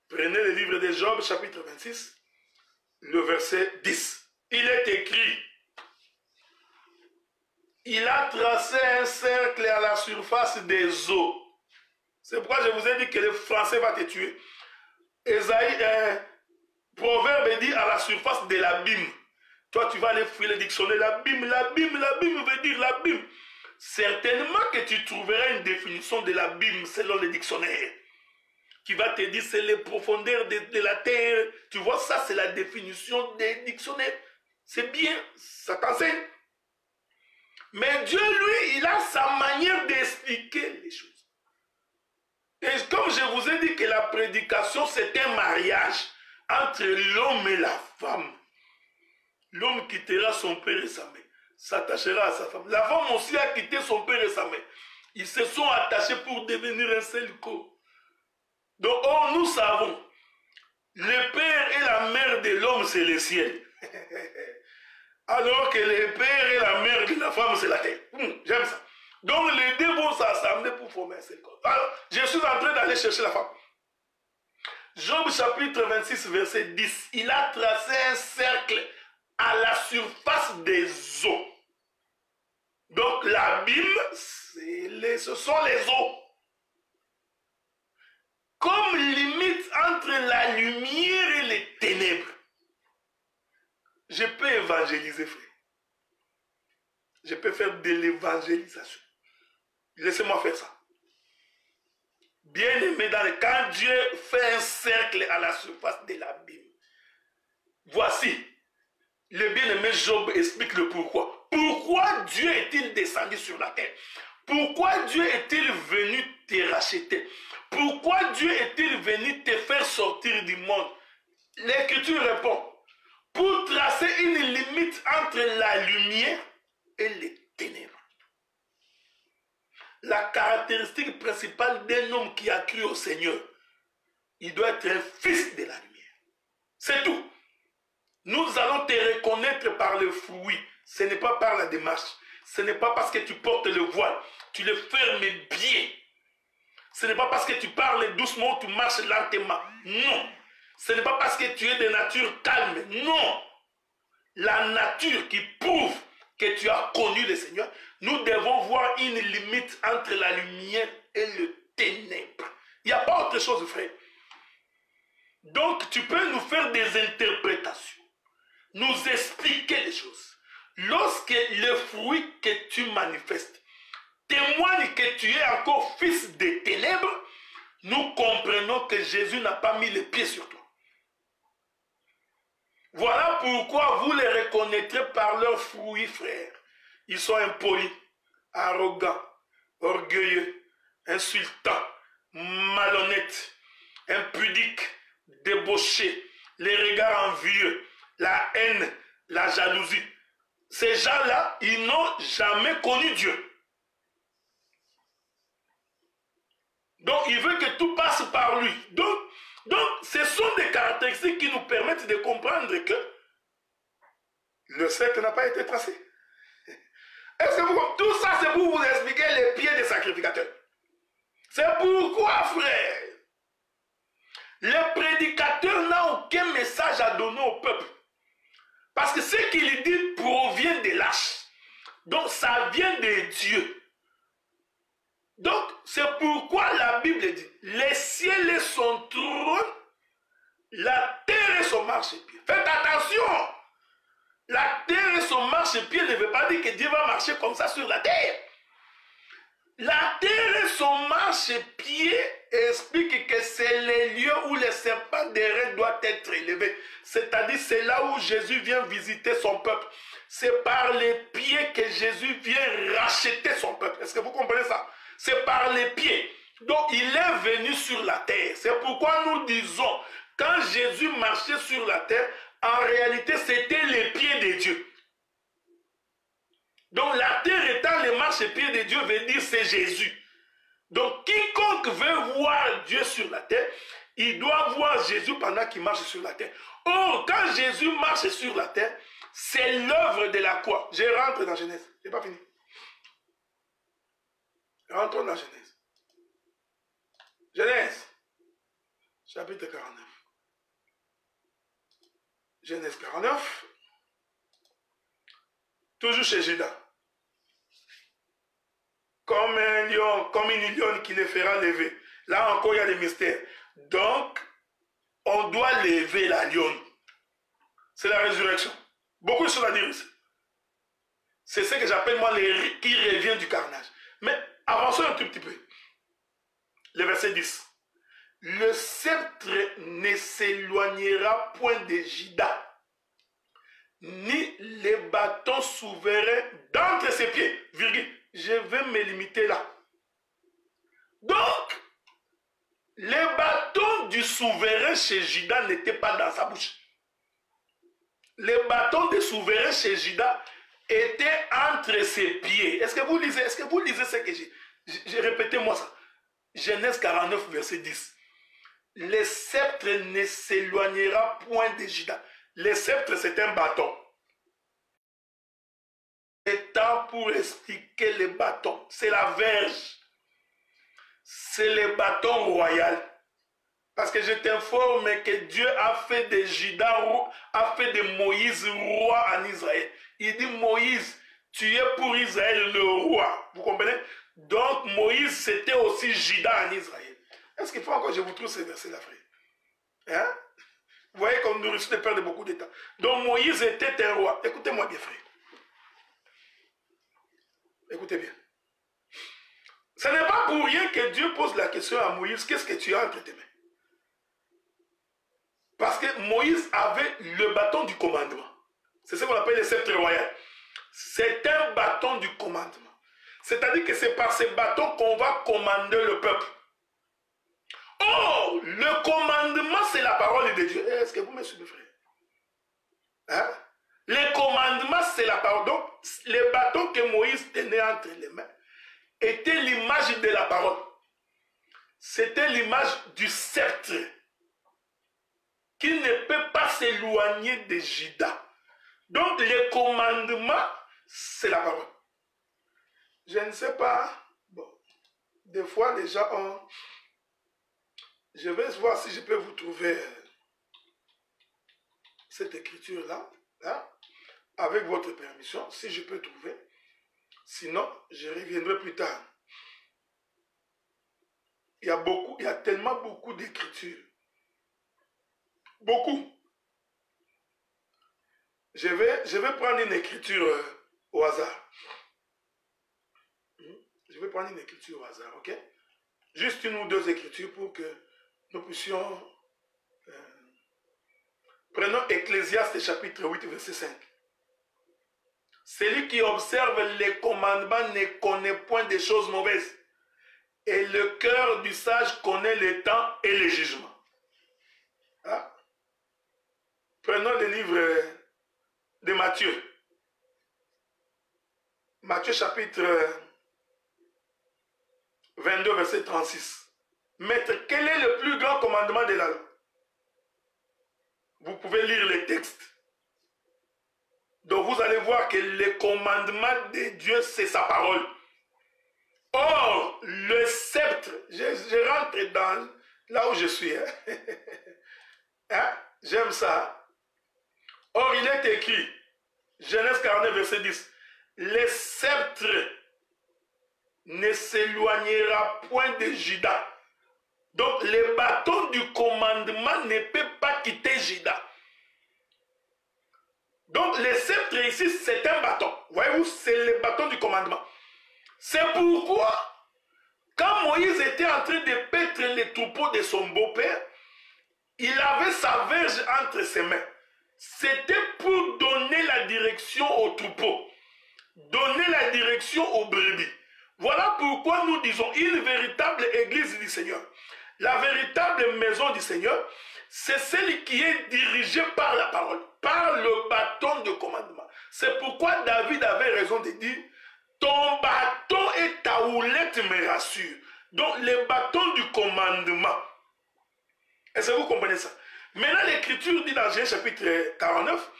Prenez le livre de Job chapitre 26, le verset 10. Il est écrit, il a tracé un cercle à la surface des eaux. C'est pourquoi je vous ai dit que le français va te tuer. Proverbe dit à la surface de l'abîme. Toi, tu vas aller fouiller le dictionnaire. L'abîme, l'abîme, l'abîme veut dire l'abîme. Certainement que tu trouveras une définition de l'abîme selon le dictionnaire. Qui va te dire c'est les profondeurs de la terre. Tu vois, ça c'est la définition des dictionnaires. C'est bien, ça t'enseigne. Mais Dieu, lui, il a sa manière d'expliquer les choses. Et comme je vous ai dit que la prédication, c'est un mariage entre l'homme et la femme. L'homme quittera son père et sa mère, s'attachera à sa femme. La femme aussi a quitté son père et sa mère. Ils se sont attachés pour devenir un seul corps. Donc, nous savons, le père et la mère de l'homme, c'est le ciel. Alors que le père et la mère de la femme, c'est la terre. J'aime ça. Donc, les deux vont s'assembler pour former un seul corps. Alors, je suis en train d'aller chercher la femme. Job chapitre 26, verset 10. Il a tracé un cercle à la surface des eaux. Donc, l'abîme, ce sont les eaux. Comme limite entre la lumière et les ténèbres. Je peux évangéliser, frère. Je peux faire de l'évangélisation. Laissez-moi faire ça. Bien aimé, quand Dieu fait un cercle à la surface de l'abîme, voici, le bien-aimé Job explique le pourquoi. Pourquoi Dieu est-il descendu sur la terre? Pourquoi Dieu est-il venu te racheter? Pourquoi Dieu est-il venu te faire sortir du monde? L'Écriture répond, pour tracer une limite entre la lumière et les ténèbres. La caractéristique principale d'un homme qui a cru au Seigneur, il doit être un fils de la lumière. C'est tout. Nous allons te reconnaître par le fruit. Ce n'est pas par la démarche. Ce n'est pas parce que tu portes le voile. Tu le fermes bien. Ce n'est pas parce que tu parles doucement ou tu marches lentement. Non. Ce n'est pas parce que tu es de nature calme. Non. La nature qui prouve que tu as connu le Seigneur, nous devons voir une limite entre la lumière et le ténèbre. Il n'y a pas autre chose, frère. Donc, tu peux nous faire des interprétations, nous expliquer les choses. Lorsque le fruit que tu manifestes témoigne que tu es encore fils des ténèbres, nous comprenons que Jésus n'a pas mis les pieds sur toi. Voilà pourquoi vous les reconnaîtrez par leurs fruits, frères. Ils sont impolis, arrogants, orgueilleux, insultants, malhonnêtes, impudiques, débauchés, les regards envieux, la haine, la jalousie. Ces gens-là, ils n'ont jamais connu Dieu. Donc, il veut que tout passe par lui. Donc, ce sont des caractéristiques qui nous permettent de comprendre que le cercle n'a pas été tracé. Est-ce que tout ça, c'est pour vous expliquer les pieds des sacrificateurs. C'est pourquoi, frère, le prédicateur n'a aucun message à donner au peuple. Parce que ce qu'il dit provient de l'âge. Donc, ça vient de Dieu. Donc, c'est pourquoi la Bible dit, les ciels est son trône, la terre est son marchepied. Faites attention! La terre et son marchepied ne veut pas dire que Dieu va marcher comme ça sur la terre. La terre et son marchepied expliquent que c'est les lieux où les serpents d'airain doivent être élevés. C'est-à-dire, c'est là où Jésus vient visiter son peuple. C'est par les pieds que Jésus vient racheter son peuple. Est-ce que vous comprenez ça? C'est par les pieds. Donc, il est venu sur la terre. C'est pourquoi nous disons, quand Jésus marchait sur la terre, en réalité, c'était les pieds de Dieu. Donc la terre étant les marchepieds de Dieu veut dire c'est Jésus. Donc quiconque veut voir Dieu sur la terre, il doit voir Jésus pendant qu'il marche sur la terre. Or, quand Jésus marche sur la terre, c'est l'œuvre de la croix. Je rentre dans Genèse. Je n'ai pas fini. Rentrons dans Genèse. Genèse, chapitre 49. Genèse 49. Toujours chez Judas. Comme un lion, comme une lionne qui les fera lever. Là encore, il y a des mystères. Donc, on doit lever la lionne. C'est la résurrection. Beaucoup de choses à dire ici. C'est ce que j'appelle moi les qui revient du carnage. Mais avançons un tout petit peu. Le verset 10. Le sceptre ne s'éloignera point de Juda, ni les bâtons souverains d'entre ses pieds. Virgule. Je vais me limiter là. Donc, les bâtons du souverain chez Juda n'étaient pas dans sa bouche. Les bâtons des souverains chez Juda étaient entre ses pieds. Est-ce que vous lisez ce que j'ai répété moi ça? Genèse 49, verset 10. Le sceptre ne s'éloignera point de Juda. Le sceptre, c'est un bâton. C'est temps pour expliquer les bâtons. C'est la verge. C'est le bâton royal. Parce que je t'informe que Dieu a fait de Juda, a fait de Moïse roi en Israël. Il dit Moïse, tu es pour Israël le roi. Vous comprenez? Donc Moïse, c'était aussi Juda en Israël. Est-ce qu'il faut encore que je vous trouve ces versets-là, frère? Hein? Vous voyez comme nous risquons de perdre beaucoup de temps. Donc Moïse était un roi. Écoutez-moi bien, frère. Écoutez bien. Ce n'est pas pour rien que Dieu pose la question à Moïse, qu'est-ce que tu as entre tes mains? Parce que Moïse avait le bâton du commandement. C'est ce qu'on appelle le sceptre royal. C'est un bâton du commandement. C'est-à-dire que c'est par ce bâton qu'on va commander le peuple. Oh, le commandement, c'est la parole de Dieu. Est-ce que vous me suivez, frère? Hein? Le commandement, c'est la parole. Donc, le bâton que Moïse tenait entre les mains était l'image de la parole. C'était l'image du sceptre qui ne peut pas s'éloigner de Juda. Donc, le commandement, c'est la parole. Je ne sais pas. Bon, des fois, les gens ont... Je vais voir si je peux vous trouver cette écriture-là, hein, avec votre permission, si je peux trouver. Sinon, je reviendrai plus tard. Il y a tellement beaucoup d'écritures. Beaucoup. Je vais prendre une écriture au hasard. Je vais prendre une écriture au hasard, ok? Juste une ou deux écritures pour que nous puissions... Prenons Ecclésiaste chapitre 8, verset 5. Celui qui observe les commandements ne connaît point des choses mauvaises. Et le cœur du sage connaît le temps et le jugement. Hein? Prenons le livre de Matthieu. Matthieu chapitre 22, verset 36. Maître, quel est le plus grand commandement de la loi? Vous pouvez lire les textes. Donc vous allez voir que le commandement de Dieu, c'est sa parole. Or, le sceptre, je rentre dans là où je suis. Hein? Hein? J'aime ça. Or, il est écrit, Genèse 49, verset 10, le sceptre ne s'éloignera point de Juda. Donc, le bâton du commandement ne peut pas quitter Juda. Donc, le sceptre ici, c'est un bâton. Voyez-vous, c'est le bâton du commandement. C'est pourquoi, quand Moïse était en train de paître les troupeaux de son beau-père, il avait sa verge entre ses mains. C'était pour donner la direction aux troupeaux, donner la direction aux brebis. Voilà pourquoi nous disons une véritable église du Seigneur. La véritable maison du Seigneur, c'est celle qui est dirigée par la parole, par le bâton de commandement. C'est pourquoi David avait raison de dire, ton bâton et ta houlette me rassurent. Donc, le bâton du commandement. Est-ce que vous comprenez ça? Maintenant, l'Écriture dit dans Genèse chapitre 49,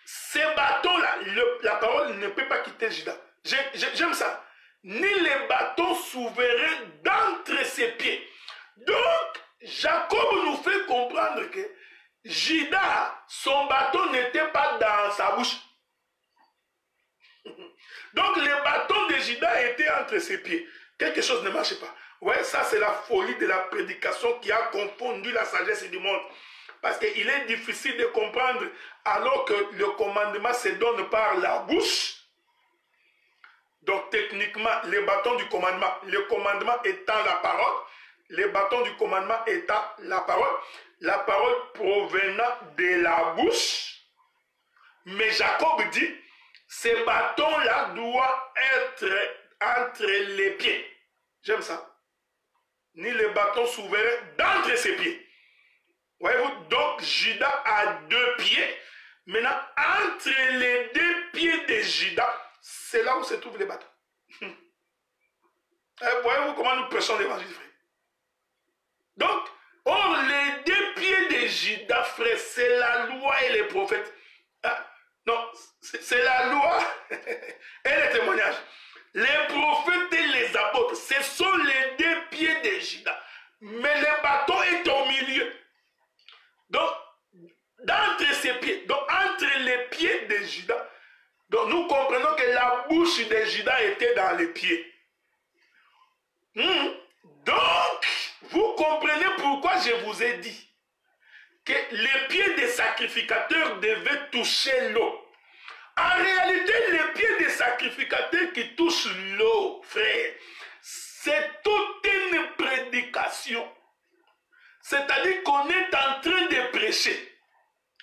ces bâtons-là, la parole ne peut pas quitter Juda. J'aime ça. Ni les bâtons souverains d'entre ses pieds. Donc, Jacob nous fait comprendre que Juda, son bâton n'était pas dans sa bouche. Donc, les bâtons de Juda étaient entre ses pieds. Quelque chose ne marchait pas. Ouais, ça c'est la folie de la prédication qui a confondu la sagesse du monde. Parce qu'il est difficile de comprendre alors que le commandement se donne par la bouche. Donc techniquement, les bâtons du commandement, le commandement étant la parole, les bâtons du commandement étant la parole provenant de la bouche. Mais Jacob dit, ces bâtons-là doivent être entre les pieds. J'aime ça. Ni les bâtons souverains d'entre ses pieds. Voyez-vous, donc Juda a 2 pieds. Maintenant, entre les 2 pieds de Juda, c'est là où se trouvent les bâtons. Voyez-vous comment nous prêchons l'évangile, frère. Donc, or, les 2 pieds de Juda, frère, c'est la loi et les prophètes. Ah, non, c'est la loi et les témoignages. Les prophètes et les apôtres, ce sont les 2 pieds de Juda. Mais le bâton est au milieu. Donc, d'entre ses pieds, donc entre les pieds de Juda, donc nous comprenons que la bouche de Juda était dans les pieds. Donc, vous comprenez pourquoi je vous ai dit que les pieds des sacrificateurs devaient toucher l'eau. En réalité, les pieds des sacrificateurs qui touchent l'eau, frère, c'est toute une prédication. C'est-à-dire qu'on est en train de prêcher.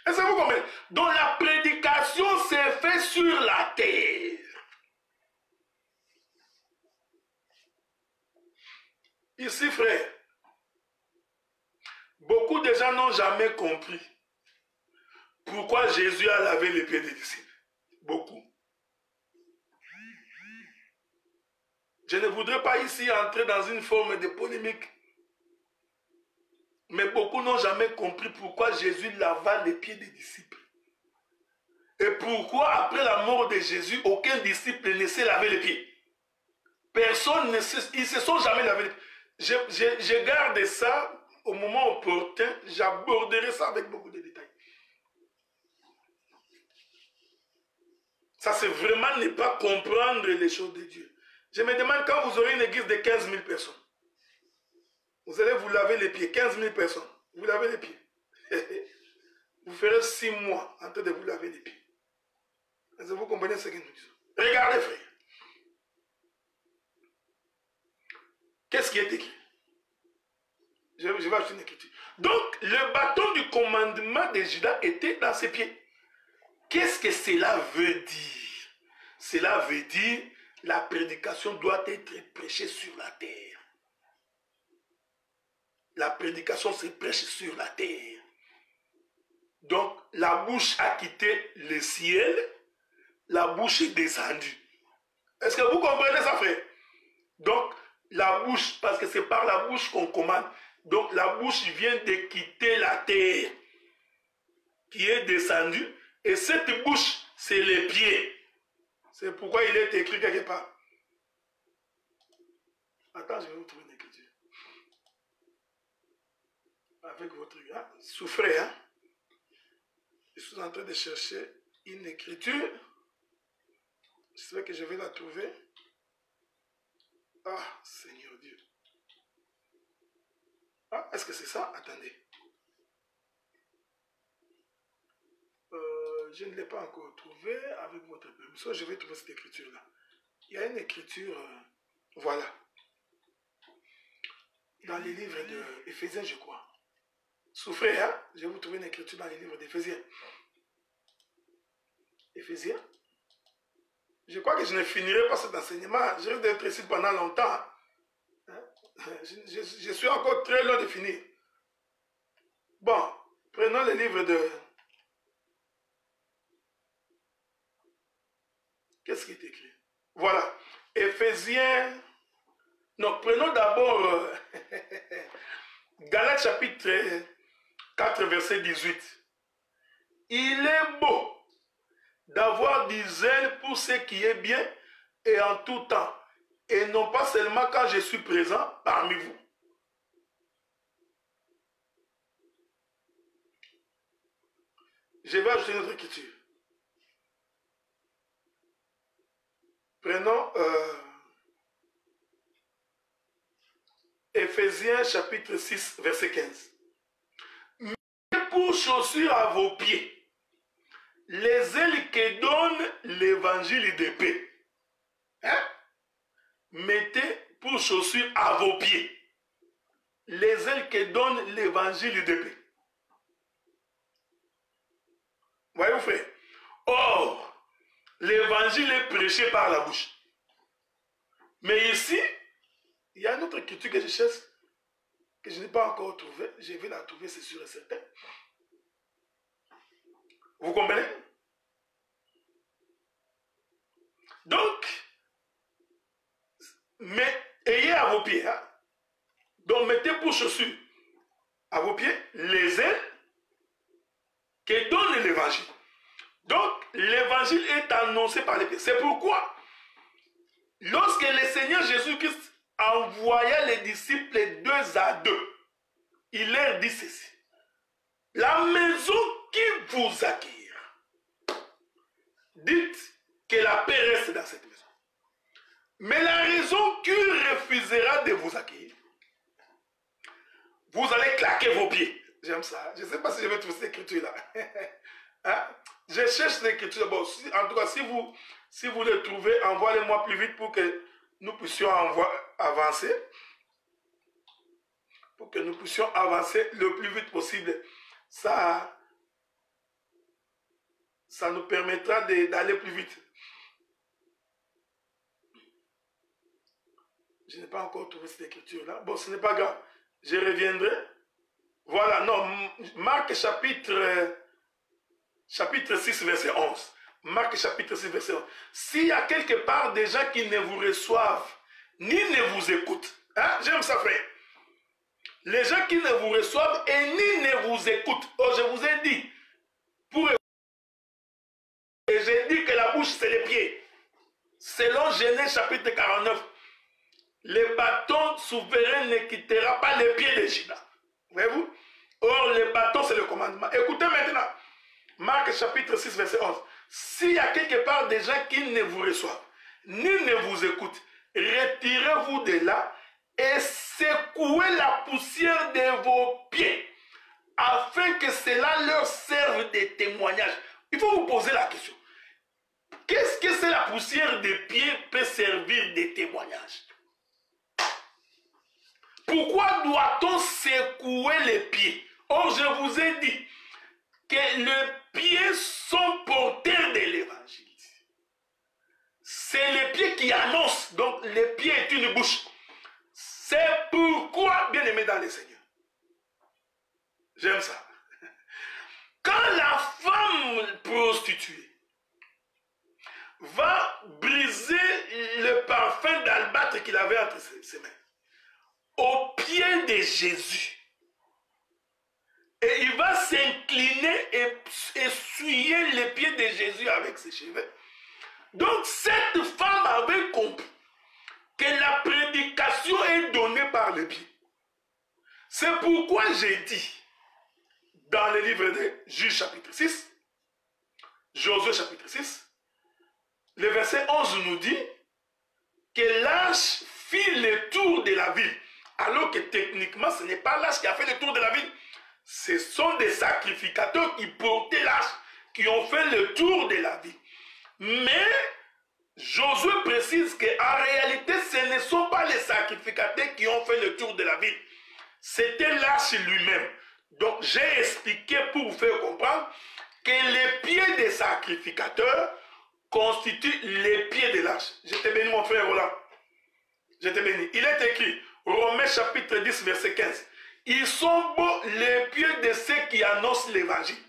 Est-ce que vous comprenez? Donc la prédication s'est faite sur la terre. Ici, frère, beaucoup de gens n'ont jamais compris pourquoi Jésus a lavé les pieds des disciples. Beaucoup. Je ne voudrais pas ici entrer dans une forme de polémique. Mais beaucoup n'ont jamais compris pourquoi Jésus lava les pieds des disciples. Et pourquoi après la mort de Jésus, aucun disciple ne s'est lavé les pieds. Personne ne ils se sont jamais lavé les pieds. Je garde ça au moment opportun. J'aborderai ça avec beaucoup de détails. Ça, c'est vraiment ne pas comprendre les choses de Dieu. Je me demande quand vous aurez une église de 15 000 personnes. Vous allez vous laver les pieds. 15 000 personnes. Vous lavez les pieds. Vous ferez 6 mois en train de vous laver les pieds. Est-ce que vous comprenez ce que nous disons? Regardez, frère. Qu'est-ce qui est écrit? Je vais ajouter une écriture. Donc, le bâton du commandement de Juda était dans ses pieds. Qu'est-ce que cela veut dire? Cela veut dire la prédication doit être prêchée sur la terre. La prédication se prêche sur la terre. Donc, la bouche a quitté le ciel, la bouche est descendue. Est-ce que vous comprenez ça, frère? Donc, la bouche, parce que c'est par la bouche qu'on commande. Donc, la bouche vient de quitter la terre qui est descendue. Et cette bouche, c'est les pieds. C'est pourquoi il est écrit quelque part. Attends, je vais vous trouver une écriture. Avec votre... Hein? Souffrez, hein? Je suis en train de chercher une écriture. J'espère que je vais la trouver. Ah, Seigneur Dieu. Ah, est-ce que c'est ça? Attendez. Je ne l'ai pas encore trouvé. Avec votre permission, je vais trouver cette écriture-là. Il y a une écriture... voilà. Dans les livres d'Éphésiens, je crois. Souffrez, hein? Je vais vous trouver une écriture dans les livres d'Éphésiens. Éphésiens. Je crois que je ne finirai pas cet enseignement. Je risque d'être ici pendant longtemps. Hein? Je suis encore très loin de finir. Bon, Prenons le livre de... Qu'est-ce qui est écrit? Voilà. Éphésiens... Non, prenons d'abord Galates chapitre 4, verset 18. Il est beau d'avoir du zèle pour ce qui est bien et en tout temps, et non pas seulement quand je suis présent parmi vous. Je vais ajouter notre écriture. Prenons Éphésiens chapitre 6, verset 15. Mettez pour chaussures à vos pieds les ailes que donne l'évangile de paix. Hein? Mettez pour chaussures à vos pieds les ailes que donne l'évangile de paix. Voyez-vous, frère? Or, l'évangile est prêché par la bouche. Mais ici, il y a une autre écriture que je cherche, que je n'ai pas encore trouvée. Je vais la trouver, c'est sûr et certain. Vous comprenez? Donc, mais ayez à vos pieds, hein? Donc mettez pour chaussures à vos pieds les ailes que donne l'évangile. Donc, l'évangile est annoncé par les pieds. C'est pourquoi, lorsque le Seigneur Jésus-Christ envoya les disciples 2 à 2, il leur dit ceci: la maison qui vous accueille, dites que la paix reste dans cette maison. Mais la raison qui refusera de vous accueillir, vous allez claquer vos pieds. J'aime ça. Je ne sais pas si je vais trouver cette écriture-là. Hein? Je cherche l'écriture. Bon, en tout cas, si vous le trouvez, envoyez-moi plus vite pour que nous puissions avancer. Pour que nous puissions avancer le plus vite possible. Ça nous permettra d'aller plus vite. Je n'ai pas encore trouvé cette écriture-là. Bon, ce n'est pas grave. Je reviendrai. Voilà, non, Marc chapitre 6, verset 11. Marc chapitre 6, verset 11. S'il y a quelque part des gens qui ne vous reçoivent, ni ne vous écoutent, hein? J'aime ça, frère. Les gens qui ne vous reçoivent et ni ne vous écoutent. Oh, je vous ai dit, et j'ai dit que la bouche, c'est les pieds. Selon Genèse chapitre 49, le bâton souverain ne quittera pas les pieds de Judas. Voyez-vous? Or, le bâton, c'est le commandement. Écoutez maintenant. Marc chapitre 6, verset 11. S'il y a quelque part des gens qui ne vous reçoivent, ni ne vous écoutent, retirez-vous de là et secouez la poussière de vos pieds, afin que cela leur serve de témoignage. Il faut vous poser la question. Qu'est-ce que c'est la poussière des pieds peut servir de témoignage? Pourquoi doit-on secouer les pieds? Or, je vous ai dit que les pieds sont porteurs de l'évangile. C'est les pieds qui annoncent. Donc, les pieds est une bouche. C'est pourquoi, bien aimé dans le Seigneur, j'aime ça. Quand la femme prostituée va briser le parfum d'albâtre qu'il avait entre ses mains, au pied de Jésus, et il va s'incliner et essuyer les pieds de Jésus avec ses cheveux. Donc cette femme avait compris que la prédication est donnée par les pieds. C'est pourquoi j'ai dit dans le livre de Juge chapitre 6, Josué chapitre 6, le verset 11 nous dit que l'âge fit le tour de la ville. Alors que techniquement, ce n'est pas l'âge qui a fait le tour de la ville. Ce sont des sacrificateurs qui portaient l'âge, qui ont fait le tour de la ville. Mais Josué précise qu'en réalité, ce ne sont pas les sacrificateurs qui ont fait le tour de la ville. C'était l'âge lui-même. Donc j'ai expliqué pour vous faire comprendre que les pieds des sacrificateurs constituent les pieds de l'âge. Je te bénis mon frère Roland. Je te bénis. Il est écrit, Romains chapitre 10 verset 15. Ils sont beaux les pieds de ceux qui annoncent l'évangile.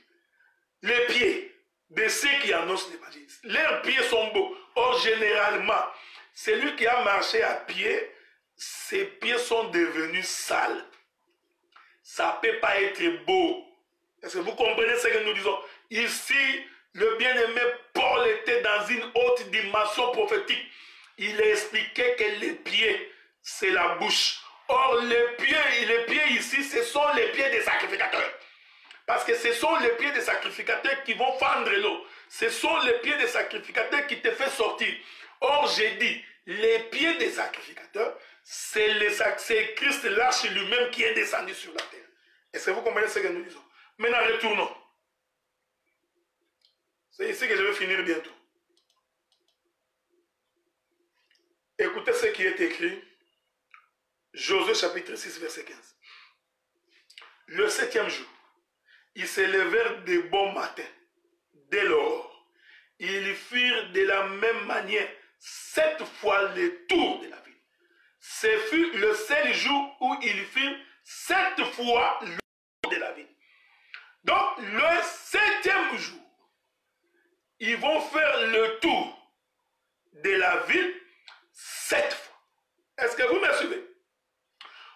Les pieds de ceux qui annoncent l'évangile. Leurs pieds sont beaux. Or, généralement, celui qui a marché à pied, ses pieds sont devenus sales. Ça ne peut pas être beau. Est-ce que vous comprenez ce que nous disons? Ici, le bien-aimé Paul était dans une haute dimension prophétique. Il a expliqué que les pieds, c'est la bouche. Or, les pieds ici, ce sont les pieds des sacrificateurs. Parce que ce sont les pieds des sacrificateurs qui vont fendre l'eau. Ce sont les pieds des sacrificateurs qui te font sortir. Or, j'ai dit, les pieds des sacrificateurs, c'est Christ l'arche lui-même qui est descendu sur la terre. Est-ce que vous comprenez ce que nous disons? Maintenant, retournons. C'est ici que je vais finir bientôt. Écoutez ce qui est écrit. Josué chapitre 6, verset 15. Le 7e jour, ils se levèrent de bon matin. Dès lors, ils firent de la même manière 7 fois le tour de la ville. Ce fut le seul jour où ils firent 7 fois le tour de la ville. Donc, le 7e jour, ils vont faire le tour de la ville 7 fois. Est-ce que vous me suivez?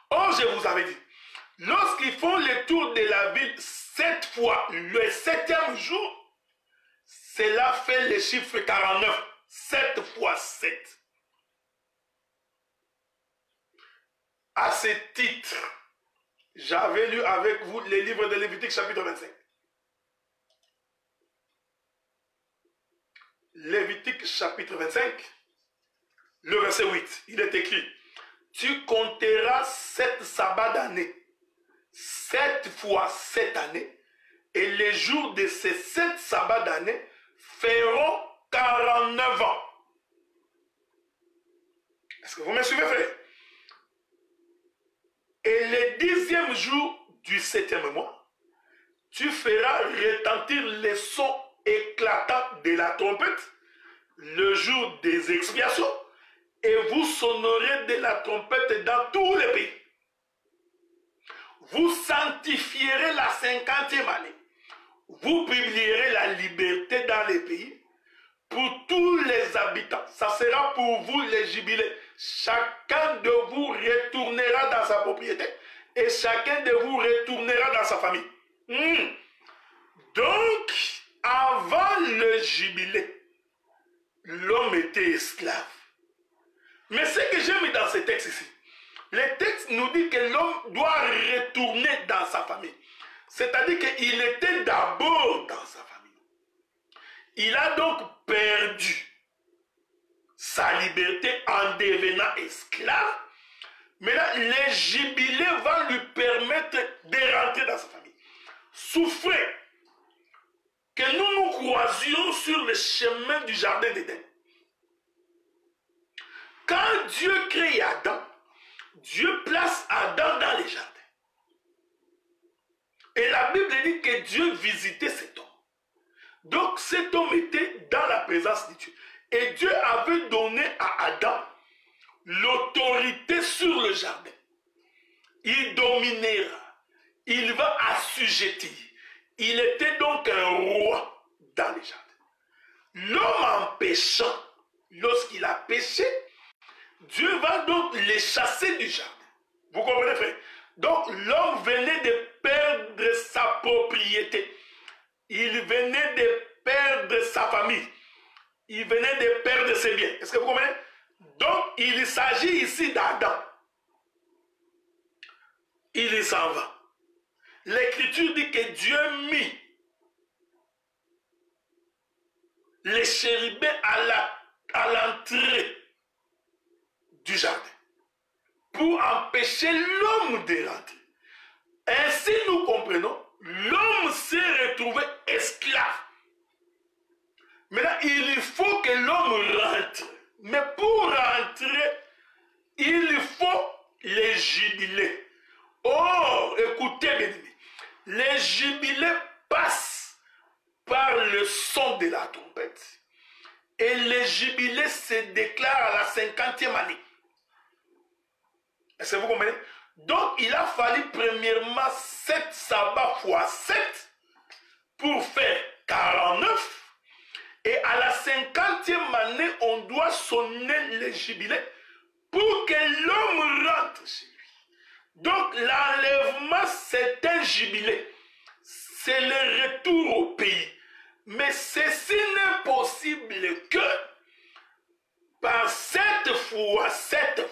Or, je vous avais dit, lorsqu'ils font le tour de la ville 7 fois, le 7e jour, cela fait le chiffre 49. 7 fois 7. À ce titre, j'avais lu avec vous les livres de Lévitique chapitre 25. Lévitique chapitre 25, le verset 8, il est écrit: tu compteras 7 sabbats d'année, 7 fois 7 années, et les jours de ces 7 sabbats d'année feront 49 ans. Est-ce que vous me suivez, frère? Et le 10e jour du 7e mois, tu feras retentir les sons éclatants de la trompette, le jour des expiations, et vous sonnerez de la trompette dans tous les pays. Vous sanctifierez la 50e année. Vous publierez la liberté dans les pays pour tous les habitants. Ça sera pour vous les jubilés. Chacun de vous retournera dans sa propriété et chacun de vous retournera dans sa famille. Donc, avant le jubilé, l'homme était esclave. Mais ce que j'aime dans ce texte ici, le texte nous dit que l'homme doit retourner dans sa famille. C'est-à-dire qu'il était d'abord dans sa famille. Il a donc perdu sa liberté en devenant esclave. Mais là, le jubilé va lui permettre de rentrer dans sa famille. Souffrez que nous nous croisions sur le chemin du jardin d'Éden. Quand Dieu crée Adam, Dieu place Adam dans les jardins. Et la Bible dit que Dieu visitait cet homme. Donc cet homme était dans la présence de Dieu. Et Dieu avait donné à Adam l'autorité sur le jardin. Il dominera. Il va assujettir. Il était donc un roi dans les jardins. L'homme en péchant, lorsqu'il a péché, Dieu va donc les chasser du jardin. Vous comprenez, frère? Donc l'homme venait de perdre sa propriété. Il venait de perdre sa famille. Il venait de perdre ses biens. Est-ce que vous comprenez? Donc il s'agit ici d'Adam. Il s'en va. L'écriture dit que Dieu mit les chérubins à l'entrée du jardin pour empêcher l'homme de rentrer. Ainsi nous comprenons, l'homme s'est retrouvé esclave. Maintenant, il faut que l'homme rentre. Mais pour rentrer, il faut les jubilés. Or, écoutez bien, les jubilés passent par le son de la trompette. Et les jubilés se déclarent à la 50e année. Est-ce que vous comprenez? Donc, il a fallu premièrement 7 sabbats fois 7 pour faire 49. Et à la 50e année, on doit sonner le jubilé pour que l'homme rentre chez lui. Donc, l'enlèvement, c'est un jubilé. C'est le retour au pays. Mais ceci n'est possible que par 7 fois 7 fois.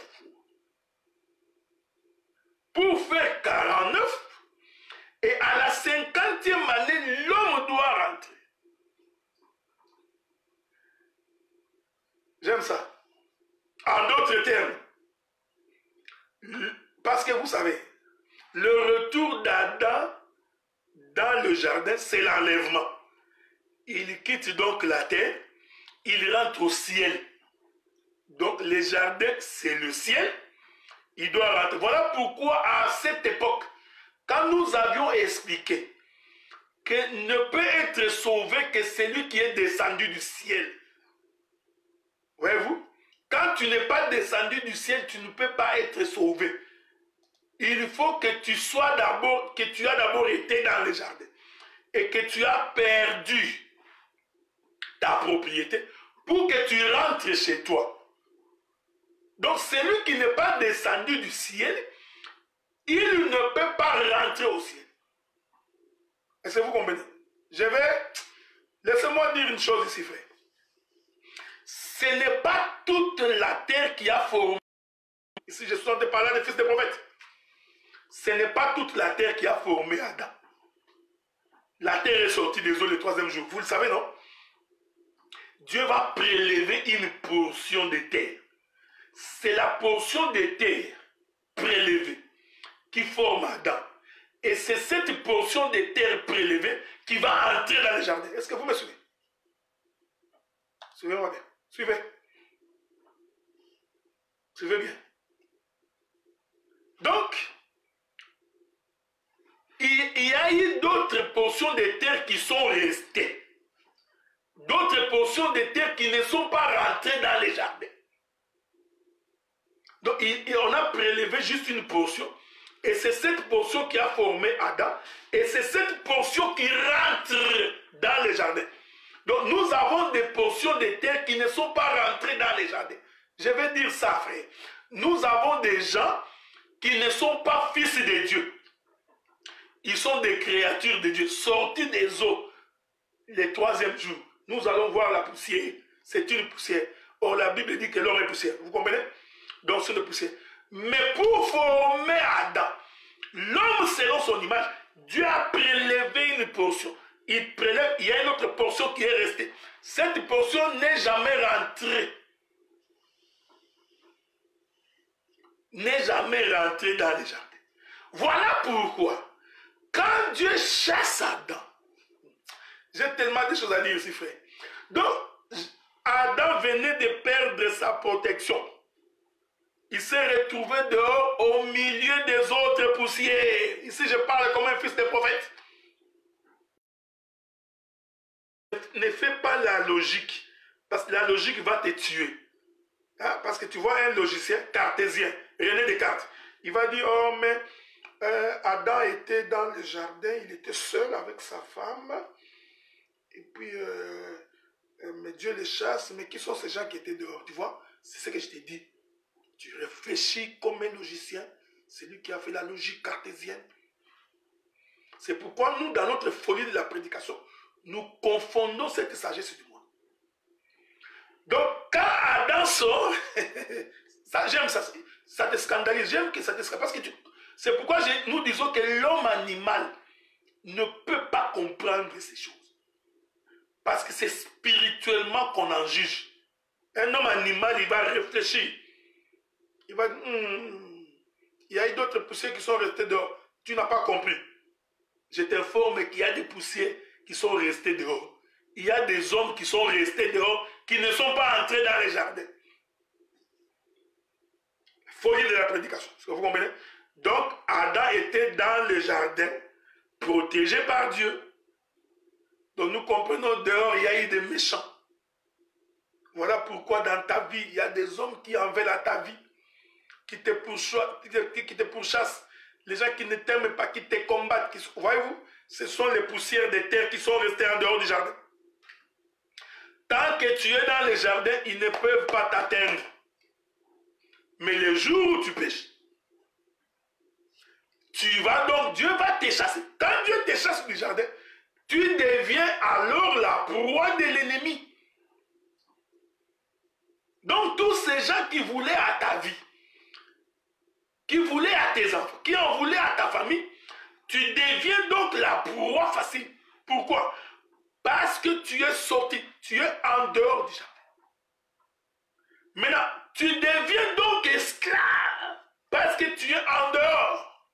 Pour faire 49, et à la 50e année, l'homme doit rentrer. J'aime ça. En d'autres termes, parce que vous savez, le retour d'Adam dans le jardin, c'est l'enlèvement. Il quitte donc la terre, il rentre au ciel. Donc le jardin, c'est le ciel. Il doit rentrer. Voilà pourquoi à cette époque, quand nous avions expliqué que ne peut être sauvé que celui qui est descendu du ciel. Voyez-vous? Quand tu n'es pas descendu du ciel, tu ne peux pas être sauvé. Il faut que tu sois d'abord, que tu as d'abord été dans le jardin et que tu as perdu ta propriété pour que tu rentres chez toi. Donc celui qui n'est pas descendu du ciel, il ne peut pas rentrer au ciel. Est-ce que vous comprenez? Laissez-moi dire une chose ici, frère. Ce n'est pas toute la terre qui a formé. Ici, je suis en train de parler des fils des prophètes. Ce n'est pas toute la terre qui a formé Adam. La terre est sortie des eaux le 3e jour. Vous le savez, non? Dieu va prélever une portion de terre. C'est la portion de terre prélevée qui forme Adam. Et c'est cette portion de terre prélevée qui va entrer dans le jardin. Est-ce que vous me suivez? Suivez-moi bien. Suivez. Suivez bien. Donc, il y a eu d'autres portions de terre qui sont restées. D'autres portions de terre qui ne sont pas rentrées dans les jardins. Donc, on a prélevé juste une portion. Et c'est cette portion qui a formé Adam. Et c'est cette portion qui rentre dans les jardins. Donc, nous avons des portions de terre qui ne sont pas rentrées dans les jardins. Je vais dire ça, frère. Nous avons des gens qui ne sont pas fils de Dieu. Ils sont des créatures de Dieu, sortis des eaux. Le 3e jour, nous allons voir la poussière. C'est une poussière. Or, la Bible dit que l'homme est poussière. Vous comprenez? Donc, c'est une poussière. Mais pour former Adam, l'homme selon son image, Dieu a prélevé une portion. Il prélève, il y a une autre portion qui est restée. Cette portion n'est jamais rentrée. N'est jamais rentrée dans les jardins. Voilà pourquoi, quand Dieu chasse Adam, j'ai tellement de choses à dire ici, frère. Donc, Adam venait de perdre sa protection. Il s'est retrouvé dehors au milieu des autres poussières. Ici, je parle comme un fils de prophète. Ne fais pas la logique, parce que la logique va te tuer. Hein? Parce que tu vois un logicien cartésien, René Descartes, il va dire, oh mais Adam était dans le jardin, il était seul avec sa femme, et puis mais Dieu les chasse, mais qui sont ces gens qui étaient dehors? Tu vois, c'est ce que je t'ai dit. Tu réfléchis comme un logicien, c'est lui qui a fait la logique cartésienne. C'est pourquoi nous, dans notre folie de la prédication, nous confondons cette sagesse du monde. Donc, quand Adam sort, ça j'aime ça, ça te scandalise, j'aime que ça te scandalise, parce que c'est pourquoi nous disons que l'homme animal ne peut pas comprendre ces choses. Parce que c'est spirituellement qu'on en juge. Un homme animal, il va réfléchir. Il va dire, il y a eu d'autres poussières qui sont restées dehors. Tu n'as pas compris. Je t'informe qu'il y a des poussières qui sont restées dehors. Il y a des hommes qui sont restés dehors, qui ne sont pas entrés dans les jardins. Folie de la prédication. Est-ce que vous comprenez? Donc, Adam était dans le jardin, protégé par Dieu. Donc, nous comprenons dehors, il y a eu des méchants. Voilà pourquoi dans ta vie, il y a des hommes qui en veulent à ta vie. qui te pourchassent, les gens qui ne t'aiment pas, qui te combattent. Voyez-vous, ce sont les poussières de terre qui sont restées en dehors du jardin. Tant que tu es dans le jardin, ils ne peuvent pas t'atteindre. Mais le jour où tu pêches, tu vas donc, Dieu va te chasser. Quand Dieu te chasse du jardin, tu deviens alors la proie de l'ennemi. Donc tous ces gens qui voulaient à ta vie, qui voulaient à tes enfants, qui en voulaient à ta famille, tu deviens donc la proie facile. Pourquoi? Parce que tu es sorti, tu es en dehors du jardin. Maintenant, tu deviens donc esclave parce que tu es en dehors.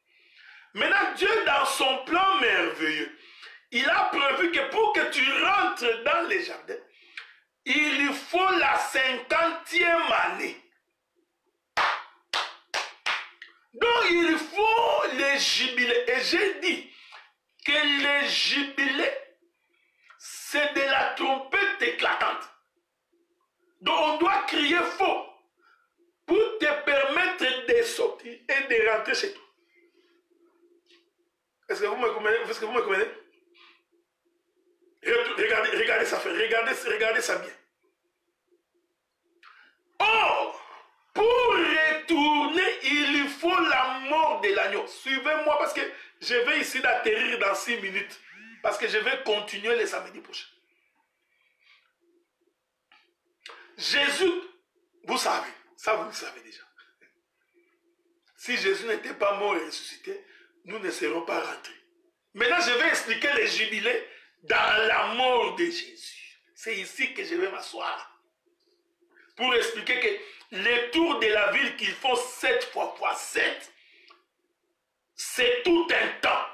Maintenant, Dieu, dans son plan merveilleux, il a prévu que pour que tu rentres dans les jardins, il faut la 50e année. Donc, il faut les jubilés. Et j'ai dit que les jubilés, c'est de la trompette éclatante. Donc, on doit crier fort pour te permettre de sortir et de rentrer chez toi. Est-ce que vous me comprenez? Est-ce que vous me comprenez? Regardez ça, regardez ça bien. Or, pour retourner, il faut la mort de l'agneau. Suivez-moi parce que je vais ici d'atterrir dans 6 minutes. Parce que je vais continuer le samedi prochain. Jésus, vous savez, ça vous le savez déjà. Si Jésus n'était pas mort et ressuscité, nous ne serons pas rentrés. Maintenant, je vais expliquer les jubilés dans la mort de Jésus. C'est ici que je vais m'asseoir. Pour expliquer que les tours de la ville qu'ils font 7 fois 7, c'est tout un temps.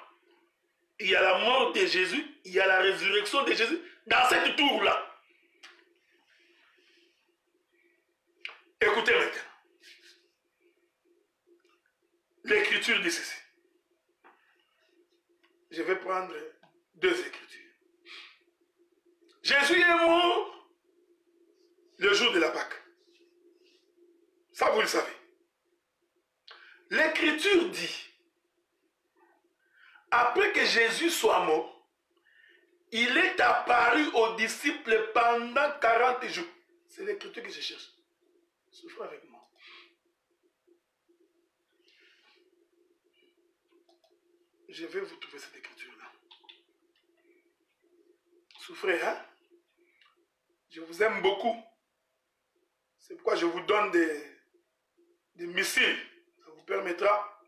Il y a la mort de Jésus, il y a la résurrection de Jésus dans cette tour-là. Écoutez maintenant. L'écriture dit ceci. Je vais prendre 2 écritures. Jésus est mort le jour de la Pâque. Ça, vous le savez. L'écriture dit, après que Jésus soit mort, il est apparu aux disciples pendant 40 jours. C'est l'écriture que je cherche. Souffrez avec moi. Je vais vous trouver cette écriture-là. Souffrez, hein? Je vous aime beaucoup. C'est pourquoi je vous donne des missiles. Ça vous permettra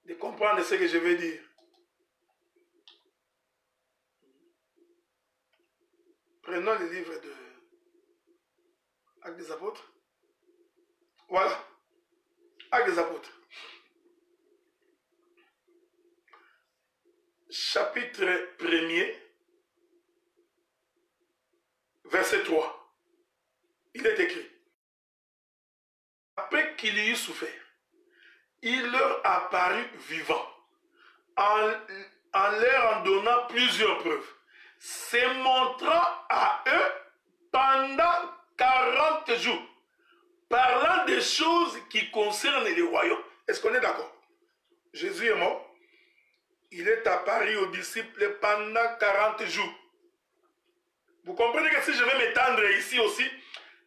de comprendre ce que je vais dire. Prenons le livre de Actes des Apôtres. Voilà. Actes des Apôtres. Chapitre 1er, verset 3. Il est écrit. Après qu'il y eut souffert, il leur apparut vivant, en leur en donnant plusieurs preuves, se montrant à eux pendant 40 jours, parlant des choses qui concernent le royaume. Est-ce qu'on est d'accord? Jésus est mort. Il est apparu aux disciples pendant 40 jours. Vous comprenez que si je vais m'étendre ici aussi,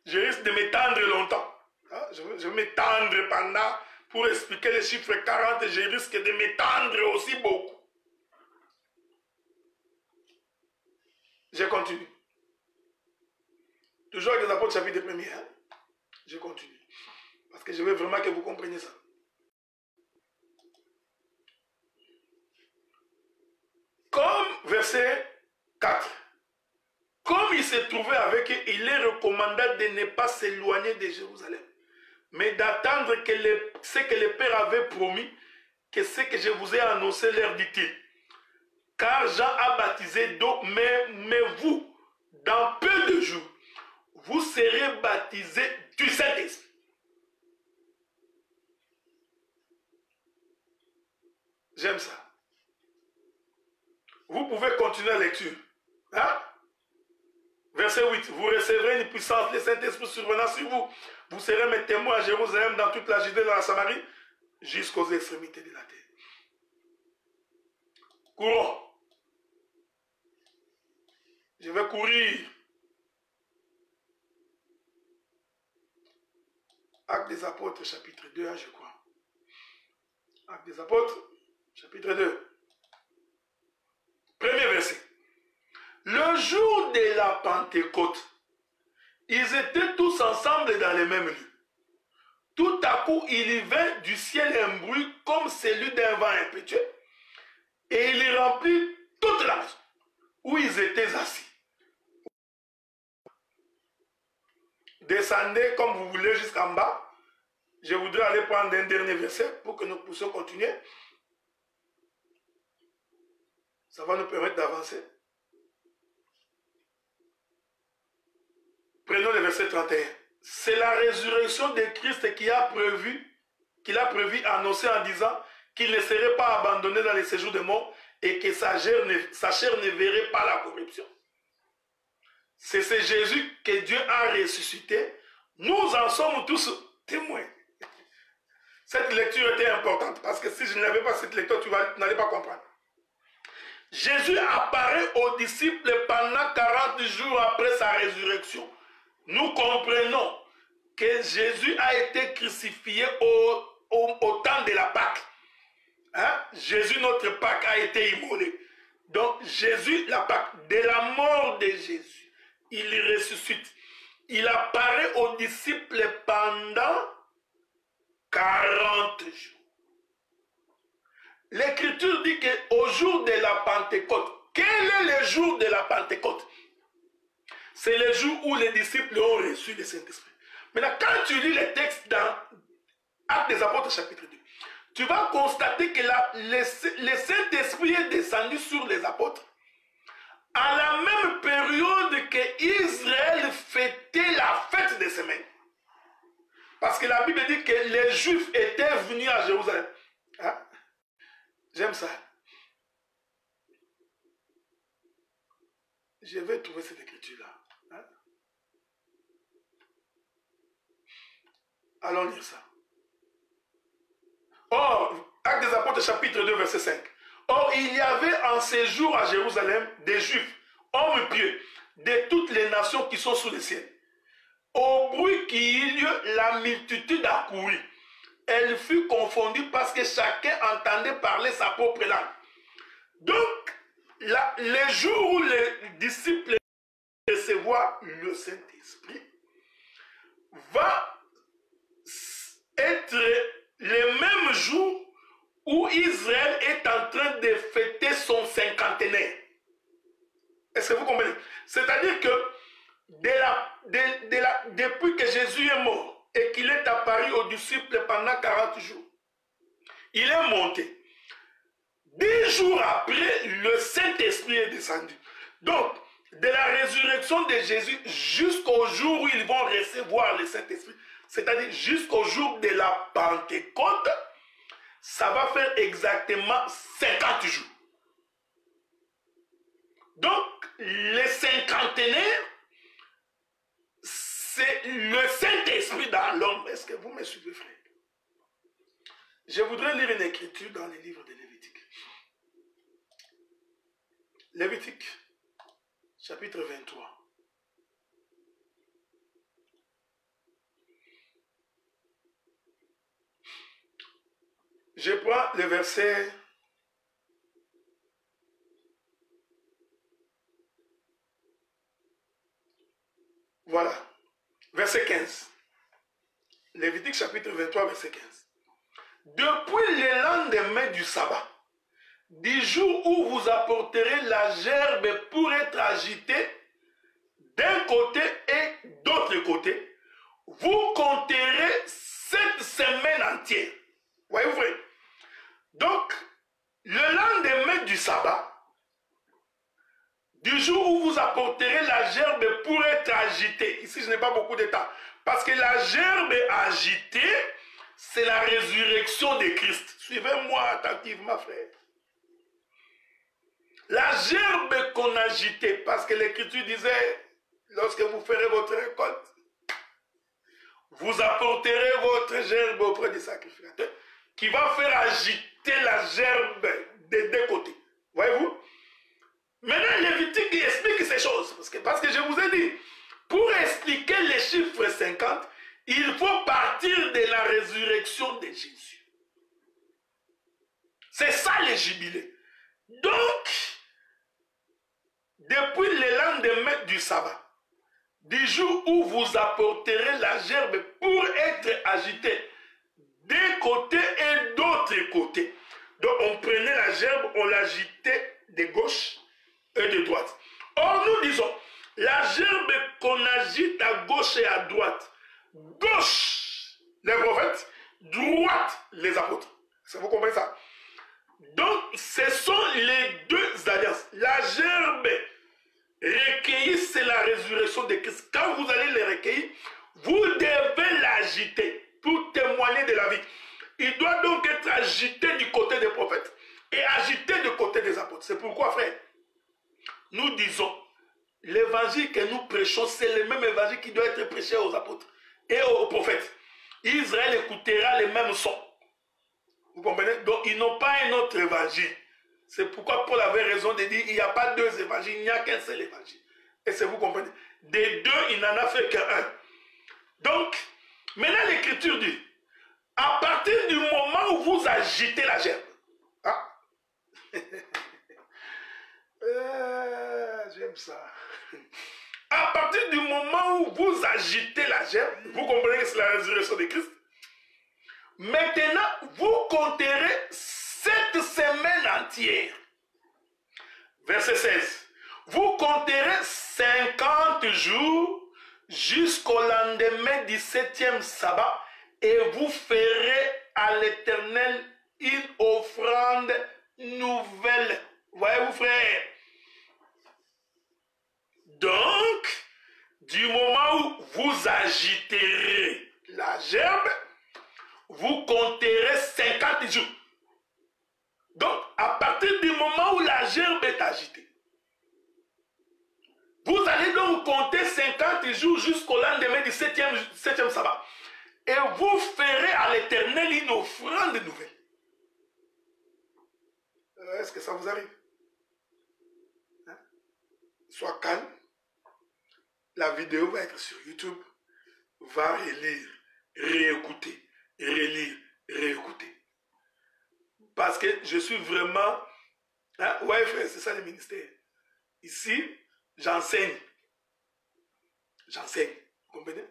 je risque de m'étendre longtemps. Hein? Je vais m'étendre pendant, pour expliquer le chiffre 40, je risque de m'étendre aussi beaucoup. Je continue. Toujours avec les apôtres chapitre 1er. Hein? Je continue. Parce que je veux vraiment que vous compreniez ça. Comme verset 4. Comme il se trouvait avec eux, il est recommandé de ne pas s'éloigner de Jérusalem, mais d'attendre ce que le Père avait promis, que ce que je vous ai annoncé leur dit-il. Car Jean a baptisé d'eau, mais vous, dans peu de jours, vous serez baptisés du Saint-Esprit. J'aime ça. Vous pouvez continuer la lecture. Hein? Verset 8. Vous recevrez une puissance, le Saint-Esprit survenant sur vous. Vous serez mes témoins à Jérusalem, dans toute la Judée, dans la Samarie, jusqu'aux extrémités de la terre. Courons. Je vais courir. Actes des Apôtres, chapitre 2, je crois. Actes des Apôtres, chapitre 2. Premier verset. Le jour de la Pentecôte, ils étaient tous ensemble dans les mêmes lieux. Tout à coup, il y vint du ciel un bruit comme celui d'un vent impétueux, et il y remplit toute la maison où ils étaient assis. Descendez comme vous voulez jusqu'en bas. Je voudrais aller prendre un dernier verset pour que nous puissions continuer. Ça va nous permettre d'avancer. Prenons le verset 31. C'est la résurrection de Christ qu'il a prévu annoncer en disant qu'il ne serait pas abandonné dans les séjours des morts et que sa chair ne verrait pas la corruption. C'est ce Jésus que Dieu a ressuscité. Nous en sommes tous témoins. Cette lecture était importante parce que si je n'avais pas cette lecture, tu n'allais pas comprendre. Jésus apparaît aux disciples pendant 40 jours après sa résurrection. Nous comprenons que Jésus a été crucifié au temps de la Pâque. Hein? Jésus, notre Pâque, a été immolé. Donc Jésus, la Pâque, de la mort de Jésus, il ressuscite. Il apparaît aux disciples pendant 40 jours. L'Écriture dit qu'au jour de la Pentecôte, quel est le jour de la Pentecôte? C'est le jour où les disciples ont reçu le Saint-Esprit. Maintenant, quand tu lis les textes dans Actes des Apôtres chapitre 2, tu vas constater que le Saint-Esprit est descendu sur les apôtres à la même période que Israël fêtait la fête des semaines. Parce que la Bible dit que les Juifs étaient venus à Jérusalem. Hein? J'aime ça. Je vais trouver cette écriture-là. Hein? Allons lire ça. Or, Actes des Apôtres chapitre 2 verset 5. Or, il y avait en ces jours à Jérusalem des Juifs, hommes pieux, de toutes les nations qui sont sous le ciel. Au bruit qui eut lieu, la multitude accourut. Elle fut confondue parce que chacun entendait parler sa propre langue. Donc, les jours où les disciples recevoir le Saint-Esprit va être le même jour où Israël est en train de fêter son cinquantenaire. Est-ce que vous comprenez? C'est-à-dire que depuis que Jésus est mort et qu'il est apparu aux disciples pendant 40 jours, il est monté. 10 jours après, le Saint-Esprit est descendu. Donc, de la résurrection de Jésus jusqu'au jour où ils vont recevoir le Saint-Esprit, c'est-à-dire jusqu'au jour de la Pentecôte, ça va faire exactement 50 jours. Donc, les cinquantenaires, c'est le Saint-Esprit dans l'homme. Est-ce que vous me suivez, frère? Je voudrais lire une écriture dans les livres de Lévitique. Lévitique, chapitre 23. Je prends le verset... Voilà, verset 15. Lévitique chapitre 23, verset 15. Depuis le lendemain du sabbat, du jour où vous apporterez la gerbe pour être agitée d'un côté et d'autre côté, vous compterez 7 semaines entières. Voyez-vous, vrai? Donc, le lendemain du sabbat, du jour où vous apporterez la gerbe pour être agitée. Ici, je n'ai pas beaucoup de temps. Parce que la gerbe agitée, c'est la résurrection de Christ. Suivez-moi attentivement, frère. La gerbe qu'on agitait, parce que l'Écriture disait, lorsque vous ferez votre récolte, vous apporterez votre gerbe auprès du sacrificateur qui va faire agiter la gerbe des deux côtés. Voyez-vous? Maintenant, Lévitique explique ces choses. Parce que je vous ai dit, pour expliquer les chiffres 50, il faut partir de la résurrection de Jésus. C'est ça les jubilés. Donc, depuis le lendemain du sabbat, du jour où vous apporterez la gerbe pour être agité d'un côté et d'autre côté. Donc, on prenait la gerbe, on l'agitait de gauche et de droite. Or, nous disons, la gerbe qu'on agite à gauche et à droite, gauche, les prophètes, droite, les apôtres. Ça, vous comprenez ça? Donc, ce sont les deux alliances. La gerbe recueillie, c'est la résurrection de Christ. Quand vous allez les recueillir, vous devez l'agiter pour témoigner de la vie. Il doit donc être agité du côté des prophètes et agité du côté des apôtres. C'est pourquoi, frère, nous disons, l'évangile que nous prêchons, c'est le même évangile qui doit être prêché aux apôtres et aux prophètes. Israël écoutera les mêmes sons. Vous comprenez? Donc, ils n'ont pas un autre évangile. C'est pourquoi Paul avait raison de dire, il n'y a pas deux évangiles, il n'y a qu'un seul évangile. Et c'est vous comprenez? Des deux, il n'en a fait qu'un. Donc, maintenant l'écriture dit, à partir du moment où vous agitez la gerbe, ah, j'aime ça. À partir du moment où vous agitez la gerbe, vous comprenez que c'est la résurrection de Christ. Maintenant, vous compterez 7 semaines entières. Verset 16. Vous compterez 50 jours jusqu'au lendemain du 7e sabbat et vous ferez à l'Éternel une offrande nouvelle. Voyez-vous, frère? Donc, du moment où vous agiterez la gerbe, vous compterez 50 jours. Donc, à partir du moment où la gerbe est agitée, vous allez donc compter 50 jours jusqu'au lendemain du 7e sabbat. Et vous ferez à l'Éternel une offrande nouvelle. Est-ce que ça vous arrive? Hein? Sois calme. La vidéo va être sur YouTube. Va relire, réécouter, relire, réécouter. Parce que je suis vraiment... Hein? Ouais, frère, c'est ça le ministère. Ici, j'enseigne. J'enseigne. Vous comprenez?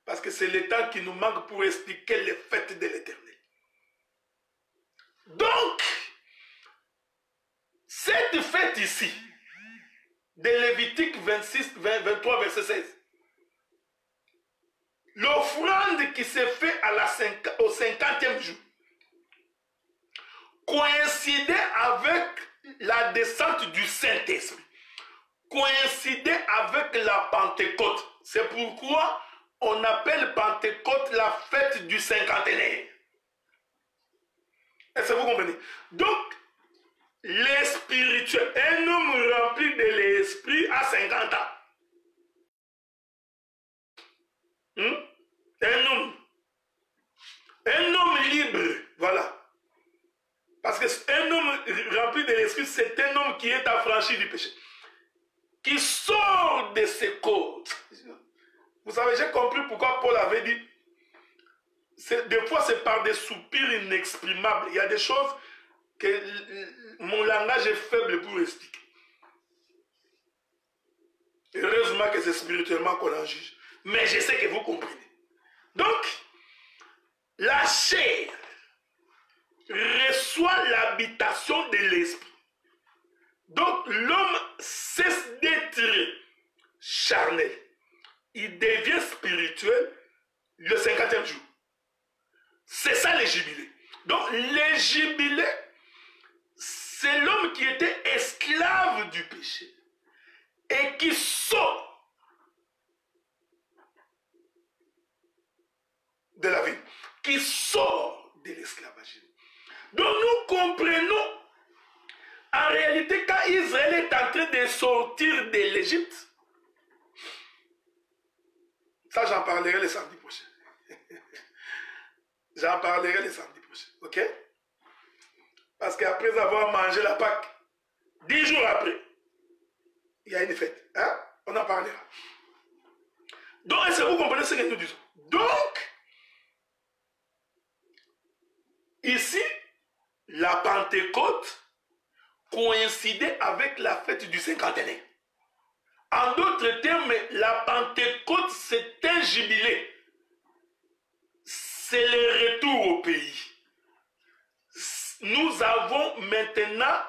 Parce que c'est le temps qui nous manque pour expliquer les fêtes de l'Éternel. Donc, cette fête ici, de Lévitique 23, verset 16, l'offrande qui s'est faite au 50e jour, coïncidait avec la descente du Saint-Esprit, coïncidait avec la Pentecôte. C'est pourquoi on appelle Pentecôte la fête du cinquantenaire. Est-ce que vous comprenez? Donc, les spirituels, un homme rempli de l'esprit à 50 ans. Un homme libre, voilà. Parce qu'un homme rempli de l'esprit, c'est un homme qui est affranchi du péché. Qui sort de ses corps. Vous savez, j'ai compris pourquoi Paul avait dit, des fois c'est par des soupirs inexprimables. Il y a des choses que mon langage est faible pour expliquer. Heureusement que c'est spirituellement qu'on en juge. Mais je sais que vous comprenez. Donc, la chair reçoit l'habitation de l'esprit. Donc, l'homme cesse d'être charnel. Il devient spirituel le 50e jour. C'est ça les jubilés. Donc, les jubilés, c'est l'homme qui était esclave du péché et qui sort de la vie, qui sort de l'esclavage. Donc, nous comprenons en réalité quand Israël est en train de sortir de l'Égypte, Ça, j'en parlerai le samedi prochain. J'en parlerai le samedi prochain. Ok? Parce qu'après avoir mangé la Pâque, 10 jours après, il y a une fête. Hein? On en parlera. Donc, est-ce que vous comprenez ce que nous disons? Donc, ici, la Pentecôte coïncidait avec la fête du cinquantenaire. En d'autres termes, la Pentecôte, c'est un jubilé. C'est le retour au pays. Nous avons maintenant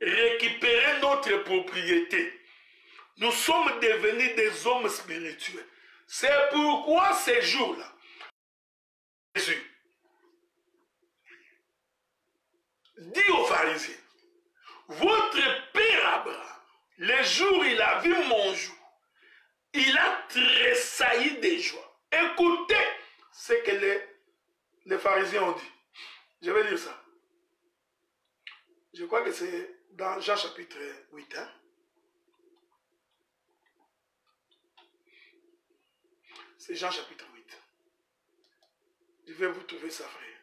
récupéré notre propriété. Nous sommes devenus des hommes spirituels. C'est pourquoi ces jours-là, Jésus dit aux pharisiens, votre père Abraham, le jour où il a vu mon jour, il a tressailli de joie. Écoutez ce que les pharisiens ont dit. Je vais lire ça. Je crois que c'est dans Jean chapitre 8. Hein? C'est Jean chapitre 8. Je vais vous trouver ça, frère.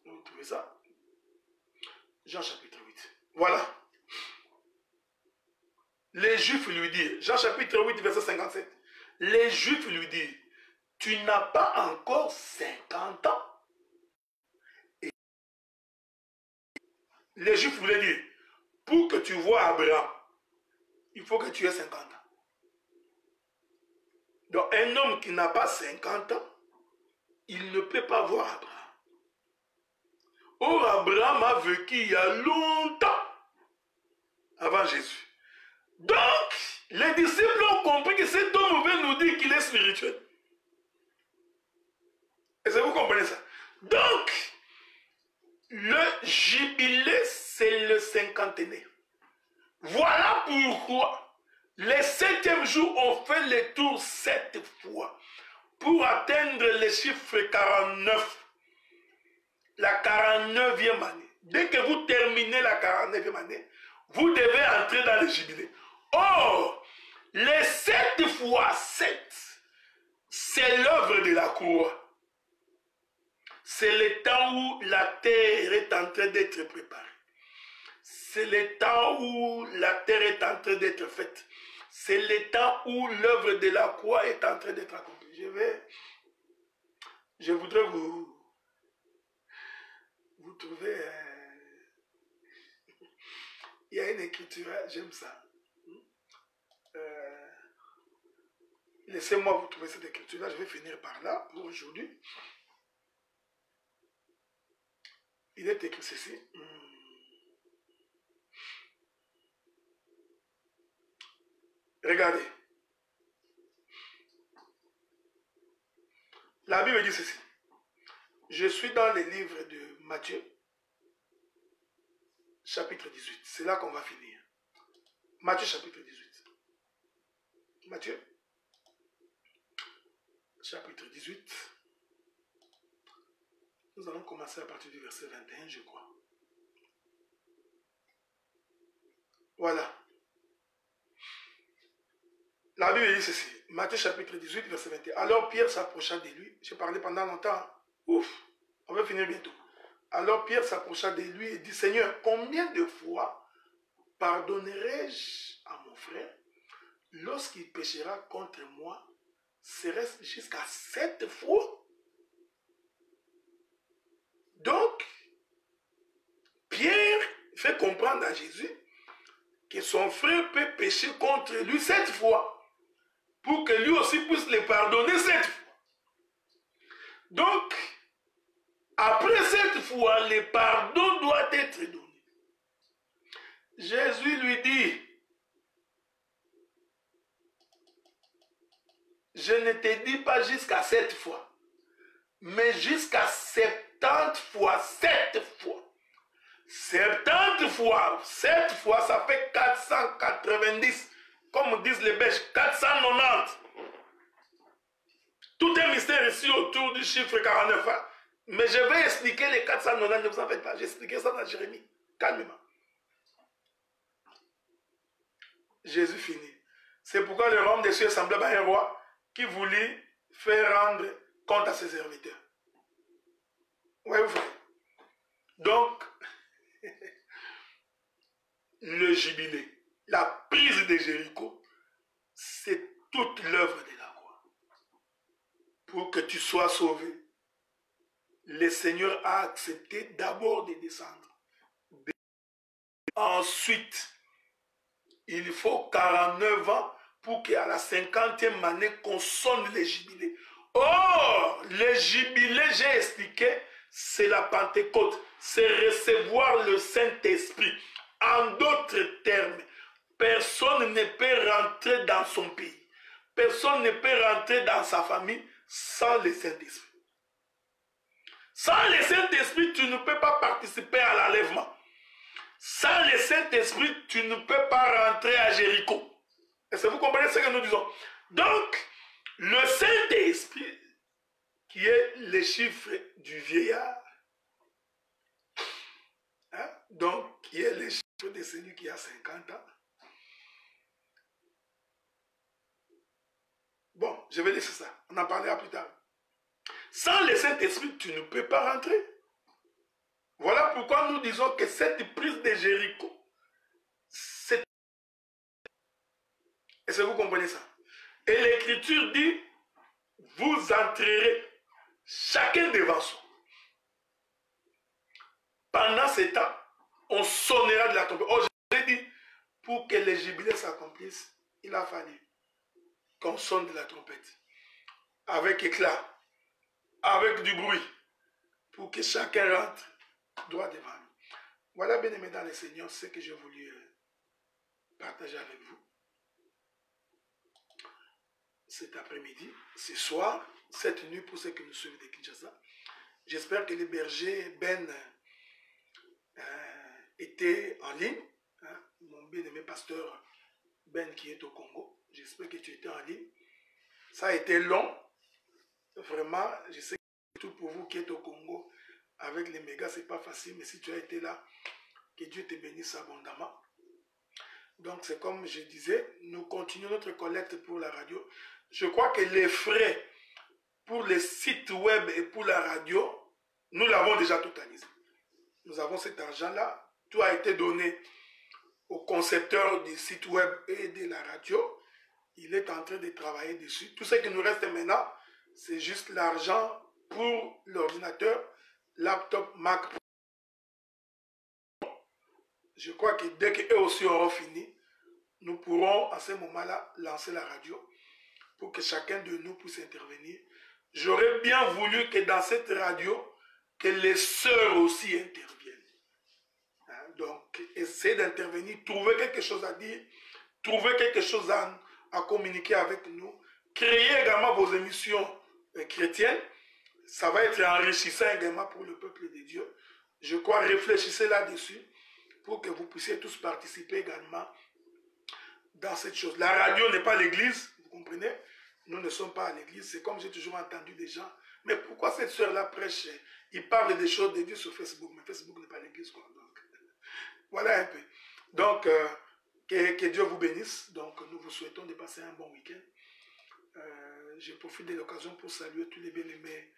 Vous trouvez ça? Jean chapitre 8. Voilà. Les Juifs lui disent, Jean chapitre 8, verset 57. Les Juifs lui disent, tu n'as pas encore 50 ans. Et les Juifs voulaient dire, pour que tu vois Abraham, il faut que tu aies 50 ans. Donc un homme qui n'a pas 50 ans, il ne peut pas voir Abraham. Or, Abraham a vécu il y a longtemps avant Jésus. Donc, les disciples ont compris que cet homme veut nous dire qu'il est spirituel. Est-ce que vous comprenez ça? Donc, le jubilé, c'est le cinquantenaire. Voilà pourquoi les 7e jours ont fait le tour 7 fois pour atteindre le chiffre 49. La 49e année. Dès que vous terminez la 49e année, vous devez entrer dans le jubilé. Or, les 7 fois 7, c'est l'œuvre de la croix. C'est le temps où la terre est en train d'être préparée. C'est le temps où la terre est en train d'être faite. C'est le temps où l'œuvre de la croix est en train d'être accomplie. Je voudrais vous trouver... il y a une écriture, j'aime ça. Laissez-moi vous trouver cette écriture-là, je vais finir par là pour aujourd'hui. Il est écrit ceci. Regardez. La Bible dit ceci. Je suis dans le livre de Matthieu, chapitre 18. C'est là qu'on va finir. Matthieu, chapitre 18. Matthieu, chapitre 18. Nous allons commencer à partir du verset 21, je crois. Voilà. La Bible dit ceci. Matthieu chapitre 18, verset 21. Alors Pierre s'approcha de lui. J'ai parlé pendant longtemps. Ouf, on va finir bientôt. Alors Pierre s'approcha de lui et dit, Seigneur, combien de fois pardonnerai-je à mon frère lorsqu'il péchera contre moi? Serait-ce jusqu'à 7 fois? Donc, Pierre fait comprendre à Jésus que son frère peut pécher contre lui 7 fois pour que lui aussi puisse le pardonner 7 fois. Donc, après 7 fois, le pardon doit être donné. Jésus lui dit, je ne te dis pas jusqu'à 7 fois, mais jusqu'à 70 fois 7 fois. 70 fois, 7 fois, ça fait 490. Comme disent les Belges, 490. Tout est mystère ici autour du chiffre 49. Hein? Mais je vais expliquer les 490, ne vous en faites pas. J'ai expliqué ça dans Jérémie. Calmement. Jésus finit. C'est pourquoi le royaume des cieux est semblable à un roi qui voulut faire rendre compte à ses serviteurs. Oui, vous voyez. Donc, le jubilé, la prise de Jéricho, c'est toute l'œuvre de la croix. Pour que tu sois sauvé, le Seigneur a accepté d'abord de descendre. Ensuite, il faut 49 ans pour qu'à la 50e année, qu'on sonne les jubilés. Or, les jubilés, j'ai expliqué, c'est la Pentecôte. C'est recevoir le Saint-Esprit. En d'autres termes, personne ne peut rentrer dans son pays. Personne ne peut rentrer dans sa famille sans le Saint-Esprit. Sans le Saint-Esprit, tu ne peux pas participer à l'enlèvement. Sans le Saint-Esprit, tu ne peux pas rentrer à Jéricho. Est-ce que vous comprenez ce que nous disons? Donc, le Saint-Esprit, qui est le chiffre du vieillard, hein? Donc, qui est le chiffre de celui qui a 50 ans. Bon, je vais laisser ça. On en parlera plus tard. Sans le Saint-Esprit, tu ne peux pas rentrer. Voilà pourquoi nous disons que cette prise de Jéricho, c'est... Est-ce que vous comprenez ça? Et l'Écriture dit, vous entrerez chacun devant soi. Pendant ce temps, on sonnera de la trompette. Oh, je l'ai dit, pour que les jubilés s'accomplissent, il a fallu qu'on sonne de la trompette. Avec éclat, avec du bruit, pour que chacun rentre droit devant nous. Voilà, bien aimés dans le Seigneur, ce que j'ai voulu partager avec vous cet après-midi, ce soir, cette nuit pour ceux qui nous suivent de Kinshasa. J'espère que les bergers Ben étaient en ligne. Hein, mon bien-aimé pasteur Ben qui est au Congo. J'espère que tu étais en ligne. Ça a été long. Vraiment, je sais que tout pour vous qui êtes au Congo, avec les mégas, c'est pas facile. Mais si tu as été là, que Dieu te bénisse abondamment. Donc, c'est comme je disais, nous continuons notre collecte pour la radio. Je crois que les frais pour les sites web et pour la radio, nous l'avons déjà totalisé. Nous avons cet argent-là. Tout a été donné au concepteur du site web et de la radio. Il est en train de travailler dessus. Tout ce qui nous reste maintenant, c'est juste l'argent pour l'ordinateur, laptop, Mac. Je crois que dès qu'eux aussi auront fini, nous pourrons à ce moment-là lancer la radio pour que chacun de nous puisse intervenir. J'aurais bien voulu que dans cette radio, que les sœurs aussi interviennent. Hein, donc, essayez d'intervenir, trouver quelque chose à dire, trouver quelque chose à communiquer avec nous. Créez également vos émissions chrétiennes. Ça va être enrichissant également pour le peuple de Dieu. Je crois, réfléchissez là-dessus pour que vous puissiez tous participer également dans cette chose. La radio n'est pas l'église, vous comprenez? Nous ne sommes pas à l'église. C'est comme j'ai toujours entendu des gens. Mais pourquoi cette soeur-là prêche? Il parle des choses de Dieu sur Facebook. Mais Facebook n'est pas l'église, quoi. Donc, voilà un peu. Donc, que Dieu vous bénisse. Donc, nous vous souhaitons de passer un bon week-end. Je profite de l'occasion pour saluer tous les bien-aimés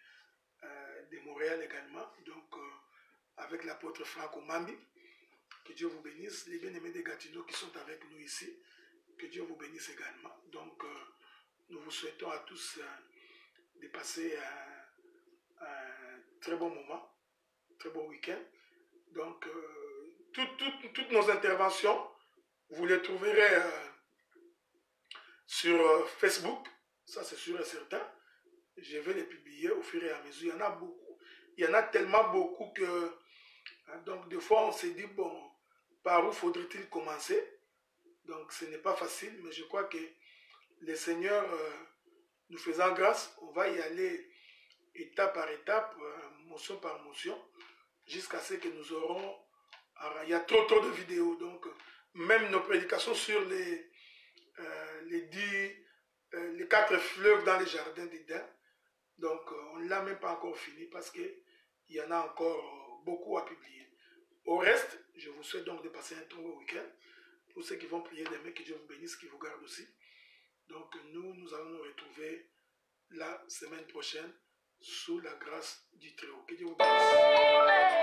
de Montréal également. Donc, avec l'apôtre Franco Mambi. Que Dieu vous bénisse. Les bien-aimés de Gatineau qui sont avec nous ici. Que Dieu vous bénisse également. Donc, nous vous souhaitons à tous de passer un très bon moment, très bon week-end. Donc, toutes nos interventions, vous les trouverez sur Facebook. Ça, c'est sûr et certain. Je vais les publier au fur et à mesure. Il y en a beaucoup. Il y en a tellement beaucoup que... Hein, donc, des fois, on s'est dit, bon, par où faudrait-il commencer? Donc, ce n'est pas facile, mais je crois que le Seigneur, nous faisant grâce, on va y aller étape par étape, motion par motion, jusqu'à ce que nous aurons... Alors, il y a trop de vidéos, donc même nos prédications sur les 4 fleuves dans les jardins d'Éden, donc on ne l'a même pas encore fini parce qu'il y en a encore beaucoup à publier. Au reste, je vous souhaite donc de passer un très bon week-end. Pour ceux qui vont prier demain, que Dieu vous bénisse, qu'il vous garde aussi. Donc nous allons nous retrouver la semaine prochaine sous la grâce du Très-Haut. Que Dieu vous bénisse.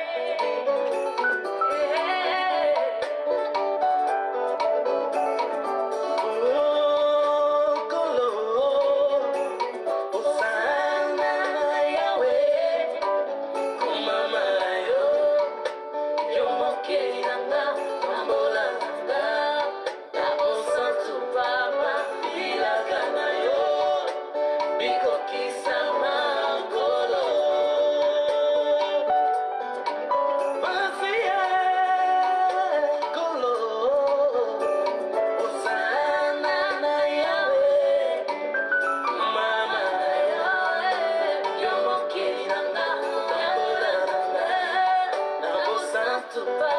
To